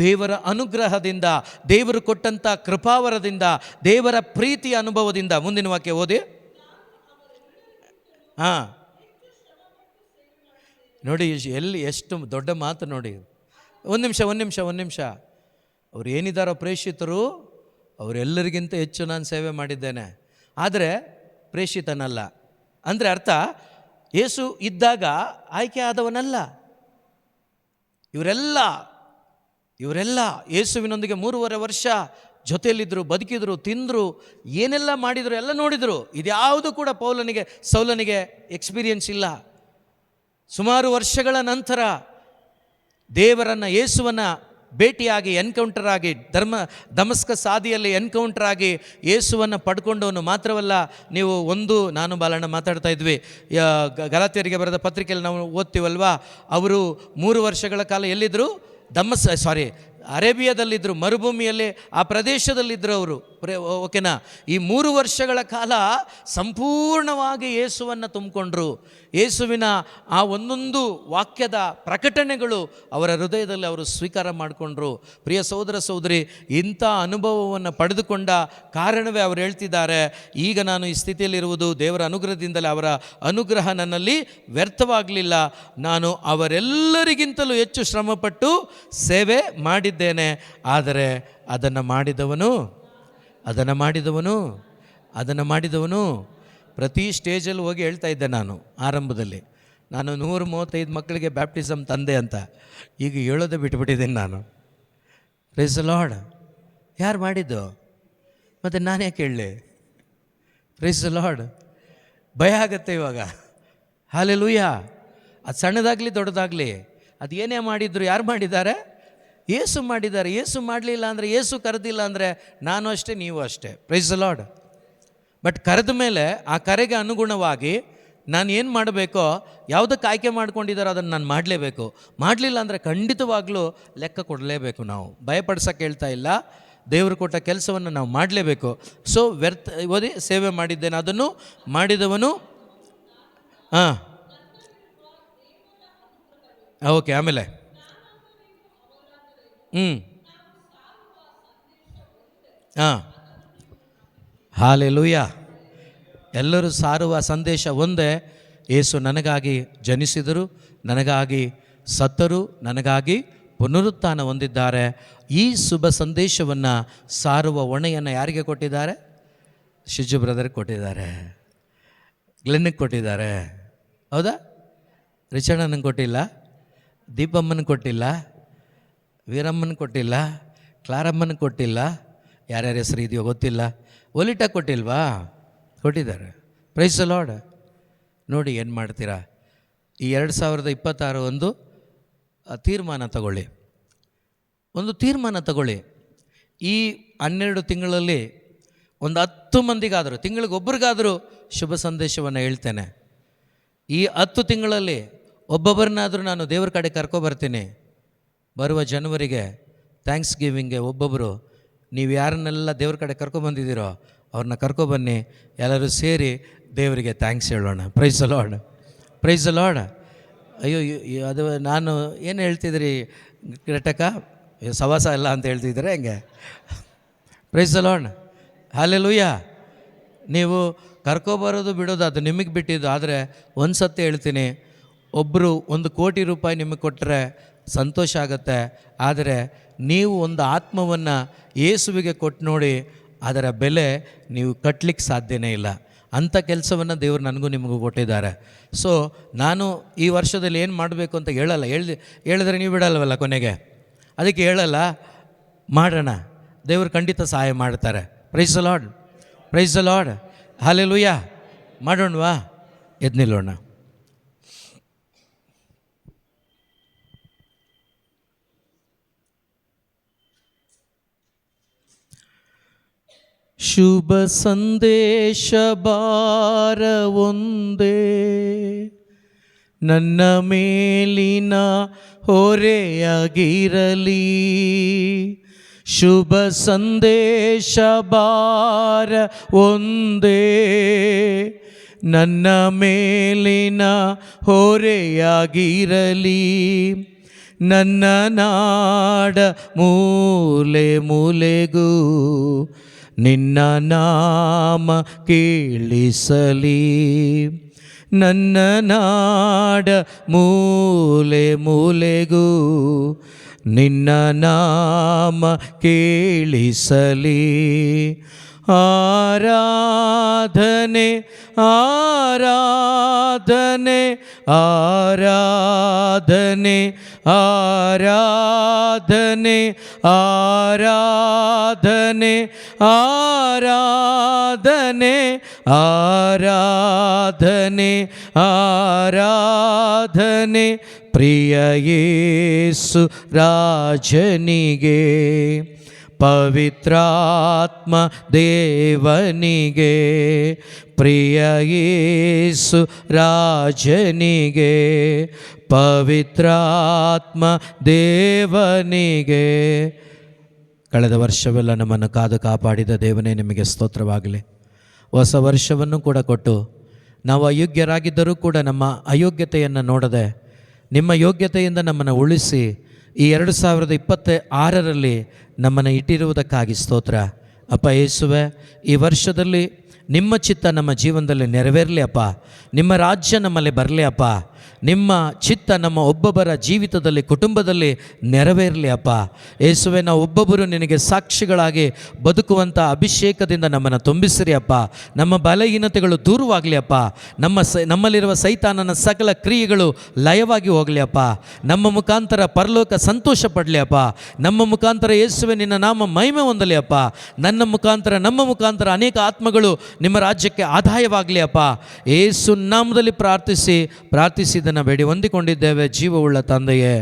ದೇವರ ಅನುಗ್ರಹದಿಂದ, ದೇವರು ಕೊಟ್ಟಂಥ ಕೃಪಾವರದಿಂದ, ದೇವರ ಪ್ರೀತಿಯ ಅನುಭವದಿಂದ. ಮುಂದಿನ ವಾಕ್ಯ ಓದಿ. ಹಾಂ, ನೋಡಿ ಎಷ್ಟು ದೊಡ್ಡ ಮಾತು ನೋಡಿ. ಒಂದು ನಿಮಿಷ. ಅವ್ರು ಏನಿದ್ದಾರೋ ಪ್ರೇಷಿತರು, ಅವರೆಲ್ಲರಿಗಿಂತ ಹೆಚ್ಚು ನಾನು ಸೇವೆ ಮಾಡಿದ್ದೇನೆ, ಆದರೆ ಪ್ರೇಷಿತನಲ್ಲ. ಅಂದರೆ ಅರ್ಥ, ಯೇಸು ಇದ್ದಾಗ ಆಯ್ಕೆ ಆದವನಲ್ಲ. ಇವರೆಲ್ಲ ಯೇಸುವಿನೊಂದಿಗೆ 3.5 ವರ್ಷ ಜೊತೆಯಲ್ಲಿದ್ದರು, ಬದುಕಿದ್ರು, ತಿಂದರು, ಏನೆಲ್ಲ ಮಾಡಿದರು ಎಲ್ಲ ನೋಡಿದರು. ಇದ್ಯಾವುದು ಕೂಡ ಸೌಲನಿಗೆ ಎಕ್ಸ್ಪೀರಿಯನ್ಸ್ ಇಲ್ಲ. ಸುಮಾರು ವರ್ಷಗಳ ನಂತರ ದೇವರನ್ನು, ಯೇಸುವನ್ನು ಭೇಟಿಯಾಗಿ, ಎನ್ಕೌಂಟರ್ ಆಗಿ, ದಮಸ್ಕಸ್ ಹಾದಿಯಲ್ಲಿ ಎನ್ಕೌಂಟರ್ ಆಗಿ ಯೇಸುವನ್ನು ಪಡ್ಕೊಂಡವನು ಮಾತ್ರವಲ್ಲ. ನೀವು ನಾನು ಬಾಲಣ್ಣ ಮಾತಾಡ್ತಾ ಇದ್ವಿ, ಗಲಾತ್ಯರಿಗೆ ಬರೆದ ಪತ್ರಿಕೆಯಲ್ಲಿ ನಾವು ಓದ್ತೀವಲ್ವಾ, ಅವರು 3 ವರ್ಷಗಳ ಕಾಲ ಎಲ್ಲಿದ್ದರು? ಅರೇಬಿಯಾದಲ್ಲಿದ್ದರು, ಮರುಭೂಮಿಯಲ್ಲಿ, ಆ ಪ್ರದೇಶದಲ್ಲಿದ್ದರು ಅವರು. ಓಕೆನಾ? ಈ 3 ವರ್ಷಗಳ ಕಾಲ ಸಂಪೂರ್ಣವಾಗಿ ಯೇಸುವನ್ನು ತುಂಬಿಕೊಂಡ್ರು. ಯೇಸುವಿನ ಆ ಒಂದೊಂದು ವಾಕ್ಯದ ಪ್ರಕಟಣೆಗಳು ಅವರ ಹೃದಯದಲ್ಲಿ ಅವರು ಸ್ವೀಕಾರ ಮಾಡಿಕೊಂಡ್ರು. ಪ್ರಿಯ ಸಹೋದರ ಸಹೋದರಿ, ಇಂಥ ಅನುಭವವನ್ನು ಪಡೆದುಕೊಂಡ ಕಾರಣವೇ ಅವರು ಹೇಳ್ತಿದ್ದಾರೆ, ಈಗ ನಾನು ಈ ಸ್ಥಿತಿಯಲ್ಲಿರುವುದು ದೇವರ ಅನುಗ್ರಹದಿಂದಲೇ. ಅವರ ಅನುಗ್ರಹ ನನ್ನಲ್ಲಿ ವ್ಯರ್ಥವಾಗಲಿಲ್ಲ. ನಾನು ಅವರೆಲ್ಲರಿಗಿಂತಲೂ ಹೆಚ್ಚು ಶ್ರಮಪಟ್ಟು ಸೇವೆ ಮಾಡಿದ್ದೇನೆ. ಆದರೆ ಅದನ್ನು ಮಾಡಿದವನು ಪ್ರತಿ ಸ್ಟೇಜಲ್ಲಿ ಹೋಗಿ ಹೇಳ್ತಾ ಇದ್ದೆ. ನಾನು ಆರಂಭದಲ್ಲಿ 135 ಮಕ್ಕಳಿಗೆ ಬ್ಯಾಪ್ಟಿಸಮ್ ತಂದೆ ಅಂತ. ಈಗ ಹೇಳೋದೇ ಬಿಟ್ಬಿಟ್ಟಿದ್ದೀನಿ ನಾನು. Praise the Lord. ಯಾರು ಮಾಡಿದ್ದು? ಮತ್ತು ನಾನು ಯಾಕೆ ಹೇಳಲಿ? Praise the Lord. ಭಯ ಆಗತ್ತೆ ಇವಾಗ. ಹಲ್ಲೆಲೂಯಾ. ಅದು ಸಣ್ಣದಾಗಲಿ ದೊಡ್ಡದಾಗಲಿ, ಅದು ಏನೇ ಮಾಡಿದ್ರು, ಯಾರು ಮಾಡಿದ್ದಾರೆ? ಯೇಸು ಮಾಡಿದ್ದಾರೆ. ಯೇಸು ಮಾಡಲಿಲ್ಲ ಅಂದರೆ, ಯೇಸು ಕರೆದಿಲ್ಲ ಅಂದರೆ ನಾನು ಅಷ್ಟೇ, ನೀವು ಅಷ್ಟೇ. Price the lord. ಬಟ್ ಕರೆದ ಮೇಲೆ ಆ ಕರೆಗೆ ಅನುಗುಣವಾಗಿ ನಾನು ಏನು ಮಾಡಬೇಕೋ, ಯಾವುದಕ್ಕೆ ಆಯ್ಕೆ ಮಾಡ್ಕೊಂಡಿದ್ದಾರೋ ಅದನ್ನು ನಾನು ಮಾಡಲೇಬೇಕು. ಮಾಡಲಿಲ್ಲ ಅಂದರೆ ಖಂಡಿತವಾಗ್ಲೂ ಲೆಕ್ಕ ಕೊಡಲೇಬೇಕು. ನಾವು ಭಯಪಡ್ಸೋಕ್ಕೆ ಹೇಳ್ತಾ ಇಲ್ಲ, ದೇವರು ಕೊಟ್ಟ ಕೆಲಸವನ್ನು ನಾವು ಮಾಡಲೇಬೇಕು. ಸೊ ಓದಿ, ಸೇವೆ ಮಾಡಿದ್ದೇನೆ, ಅದನ್ನು ಮಾಡಿದವನು. ಓಕೆ, ಆಮೇಲೆ ಹಲ್ಲೆಲೂಯಾ. ಎಲ್ಲರೂ ಸಾರುವ ಸಂದೇಶ ಒಂದೇ, ಯೇಸು ನನಗಾಗಿ ಜನಿಸಿದರು, ನನಗಾಗಿ ಸತ್ತರು, ನನಗಾಗಿ ಪುನರುತ್ಥಾನ ಹೊಂದಿದ್ದಾರೆ. ಈ ಶುಭ ಸಂದೇಶವನ್ನು ಸಾರುವ ಹೊಣೆಯನ್ನು ಯಾರಿಗೆ ಕೊಟ್ಟಿದ್ದಾರೆ? ಶಿಜು ಬ್ರದರ್ಗೆ ಕೊಟ್ಟಿದ್ದಾರೆ, ಗ್ಲೆನ್ನಿಗೆ ಕೊಟ್ಟಿದ್ದಾರೆ. ಹೌದಾ? ರಿಚಣ್ಣನಿಗೆ ಕೊಟ್ಟಿಲ್ಲ, ದೀಪಮ್ಮನಿಗೆ ಕೊಟ್ಟಿಲ್ಲ, ವೀರಮ್ಮನಿಗೆ ಕೊಟ್ಟಿಲ್ಲ, ಕ್ಲಾರಮ್ಮನಿಗೆ ಕೊಟ್ಟಿಲ್ಲ, ಯಾರ್ಯಾರ ಹೆಸರು ಇದೆಯೋ ಗೊತ್ತಿಲ್ಲ, ಒಲಿಟಾಗಿ ಕೊಟ್ಟಿಲ್ವಾ? ಕೊಟ್ಟಿದ್ದಾರೆ. Praise the Lord. ನೋಡಿ ಏನು ಮಾಡ್ತೀರಾ? ಈ 2026 ಒಂದು ತೀರ್ಮಾನ ತಗೊಳ್ಳಿ. ಈ 12 ತಿಂಗಳಲ್ಲಿ ಒಂದು 10 ಮಂದಿಗಾದರೂ, ತಿಂಗಳಿಗೊಬ್ಬರಿಗಾದರೂ ಶುಭ ಸಂದೇಶವನ್ನು ಹೇಳ್ತೇನೆ. ಈ 10 ತಿಂಗಳಲ್ಲಿ ಒಬ್ಬೊಬ್ಬರನ್ನಾದರೂ ನಾನು ದೇವ್ರ ಕಡೆ ಕರ್ಕೊಬರ್ತೀನಿ. ಬರುವ ಜನವರಿಗೆ ಥ್ಯಾಂಕ್ಸ್ ಗಿವಿಂಗ್ಗೆ ಒಬ್ಬೊಬ್ಬರು ನೀವು ಯಾರನ್ನೆಲ್ಲ ದೇವ್ರ ಕಡೆ ಕರ್ಕೊಬಂದಿದ್ದೀರೋ ಅವ್ರನ್ನ ಕರ್ಕೊಬನ್ನಿ. ಎಲ್ಲರೂ ಸೇರಿ ದೇವರಿಗೆ ಥ್ಯಾಂಕ್ಸ್ ಹೇಳೋಣ. Praise the lord. Praise the Lord. ಅಯ್ಯೋ, ಅದು ನಾನು ಏನು ಹೇಳ್ತಿದ್ರಿ ಘಟಕ, ಸವಾಸ ಎಲ್ಲ ಅಂತ ಹೇಳ್ತಿದ್ದೀರಾ ಹೆಂಗೆ? Praise the lord. ಹಲ್ಲೆಲೂಯಾ. ನೀವು ಕರ್ಕೊಬರೋದು ಬಿಡೋದು ಅದು ನಿಮಗೆ ಬಿಟ್ಟಿದ್ದು. ಆದರೆ ಒಂದು ಸತಿ ಹೇಳ್ತೀನಿ, ಒಬ್ಬರು 1 ಕೋಟಿ ರೂಪಾಯಿ ನಿಮಗೆ ಕೊಟ್ಟರೆ ಸಂತೋಷ ಆಗುತ್ತೆ. ಆದರೆ ನೀವು ಒಂದು ಆತ್ಮವನ್ನು ಯೇಸುವಿಗೆ ಕೊಟ್ಟು ನೋಡಿ, ಅದರ ಬೆಲೆ ನೀವು ಕಟ್ಟಲಿಕ್ಕೆ ಸಾಧ್ಯನೇ ಇಲ್ಲ. ಅಂಥ ಕೆಲಸವನ್ನು ದೇವರು ನನಗೂ ನಿಮಗೂ ಕೊಟ್ಟಿದ್ದಾರೆ. ಸೊ ನಾನು ಈ ವರ್ಷದಲ್ಲಿ ಏನು ಮಾಡಬೇಕು ಅಂತ ಹೇಳಿದ್ರೆ ನೀವು ಬಿಡಲ್ವಲ್ಲ ಕೊನೆಗೆ, ಅದಕ್ಕೆ ಹೇಳಲ್ಲ, ಮಾಡೋಣ. ದೇವರು ಖಂಡಿತ ಸಹಾಯ ಮಾಡ್ತಾರೆ. Praise the lord. Praise the lord. Hallelujah. ಮಾಡೋಣವಾ? ಎದ್ದು ನಿಲ್ಲೋಣ. ಶುಭ ಸಂದೇಶ ಭಾರ ಒಂದೇ, ನನ್ನ ಮೇಲಿನ ಹೊರೆಯಾಗಿರಲಿ. ಶುಭ ಸಂದೇಶ ಬಾರ ಒಂದೇ, ನನ್ನ ಮೇಲಿನ ಹೊರೆಯಾಗಿರಲಿ. ನನ್ನ ನಾಡ ಮೂಲೆ ಮೂಲೆಗೂ ನಿನ್ನ ನಾಮ ಕೇಳಿಸಲಿ. ನನ್ನ ನಾಡ ಮೂಲೆ ಮೂಲೆಗೂ ನಿನ್ನ ನಾಮ ಕೇಳಿಸಲಿ. ಆರಾಧನೆ ಆರಾಧನೆ ಆರಾಧನೆ ಆರಾಧನೆ ಆರಾಧನೆ ಆರಾಧನೆ ಆರಾಧನೆ ಆರಾಧನೆ ಪ್ರಿಯ ಯೇಸು ರಾಜನಿಗೆ, ಪವಿತ್ರಾತ್ಮ ದೇವನಿಗೆ, ಪ್ರಿಯ ಯೇಸು ರಾಜನಿಗೆ, ಪವಿತ್ರಾತ್ಮ ದೇವನಿಗೆ. ಕಳೆದ ವರ್ಷವೆಲ್ಲ ನಮ್ಮನ್ನು ಕಾದು ಕಾಪಾಡಿದ ದೇವನೇ ನಿಮಗೆ ಸ್ತೋತ್ರವಾಗಲಿ. ಹೊಸ ವರ್ಷವನ್ನು ಕೂಡ ಕೊಟ್ಟು ನಾವು ಅಯೋಗ್ಯರಾಗಿದ್ದರೂ ಕೂಡ ನಮ್ಮ ಅಯೋಗ್ಯತೆಯನ್ನು ನೋಡದೆ ನಿಮ್ಮ ಯೋಗ್ಯತೆಯಿಂದ ನಮ್ಮನ್ನು ಉಳಿಸಿ ಈ 2026ರಲ್ಲಿ ನಮ್ಮನ್ನು ಇಟ್ಟಿರುವುದಕ್ಕಾಗಿ ಸ್ತೋತ್ರ. ಅಪ್ಪ ಯೇಸುವೆ, ಈ ವರ್ಷದಲ್ಲಿ ನಿಮ್ಮ ಚಿತ್ತ ನಮ್ಮ ಜೀವನದಲ್ಲಿ ನೆರವೇರಲಿ ಅಪ್ಪ. ನಿಮ್ಮ ರಾಜ್ಯ ನಮ್ಮಲ್ಲಿ ಬರಲಿ ಅಪ್ಪ. ನಿಮ್ಮ ಚಿತ್ತ ನಮ್ಮ ಒಬ್ಬೊಬ್ಬರ ಜೀವಿತದಲ್ಲಿ, ಕುಟುಂಬದಲ್ಲಿ ನೆರವೇರಲಿ ಅಪ್ಪ. ಯೇಸುವೆ, ನಾವು ಒಬ್ಬೊಬ್ಬರು ನಿನಗೆ ಸಾಕ್ಷಿಗಳಾಗಿ ಬದುಕುವಂಥ ಅಭಿಷೇಕದಿಂದ ನಮ್ಮನ್ನು ತುಂಬಿಸಿರಿ ಅಪ್ಪ. ನಮ್ಮ ಬಲಹೀನತೆಗಳು ದೂರವಾಗಲಿ ಅಪ್ಪ. ನಮ್ಮಲ್ಲಿರುವ ಸೈತಾನನ ಸಕಲ ಕ್ರಿಯೆಗಳು ಲಯವಾಗಿ ಹೋಗಲಿ ಅಪ್ಪ. ನಮ್ಮ ಮುಖಾಂತರ ಪರಲೋಕ ಸಂತೋಷ ಪಡಲಿ ಅಪ್ಪ. ನಮ್ಮ ಮುಖಾಂತರ ಯೇಸುವೆ ನಿನ್ನ ನಾಮ ಮಹಿಮೆ ಹೊಂದಲಿ ಅಪ್ಪ. ನಮ್ಮ ಮುಖಾಂತರ ಅನೇಕ ಆತ್ಮಗಳು ನಿಮ್ಮ ರಾಜ್ಯಕ್ಕೆ ಆದಾಯವಾಗಲಿ ಅಪ್ಪ. ಯೇಸು ನಾಮದಲ್ಲಿ ಪ್ರಾರ್ಥಿಸಿ ಇದನ್ನು ಬೇಡಿ ಹೊಂದಿಕೊಂಡಿದ್ದೇವೆ, ಜೀವವುಳ್ಳ ತಂದೆಯೇ.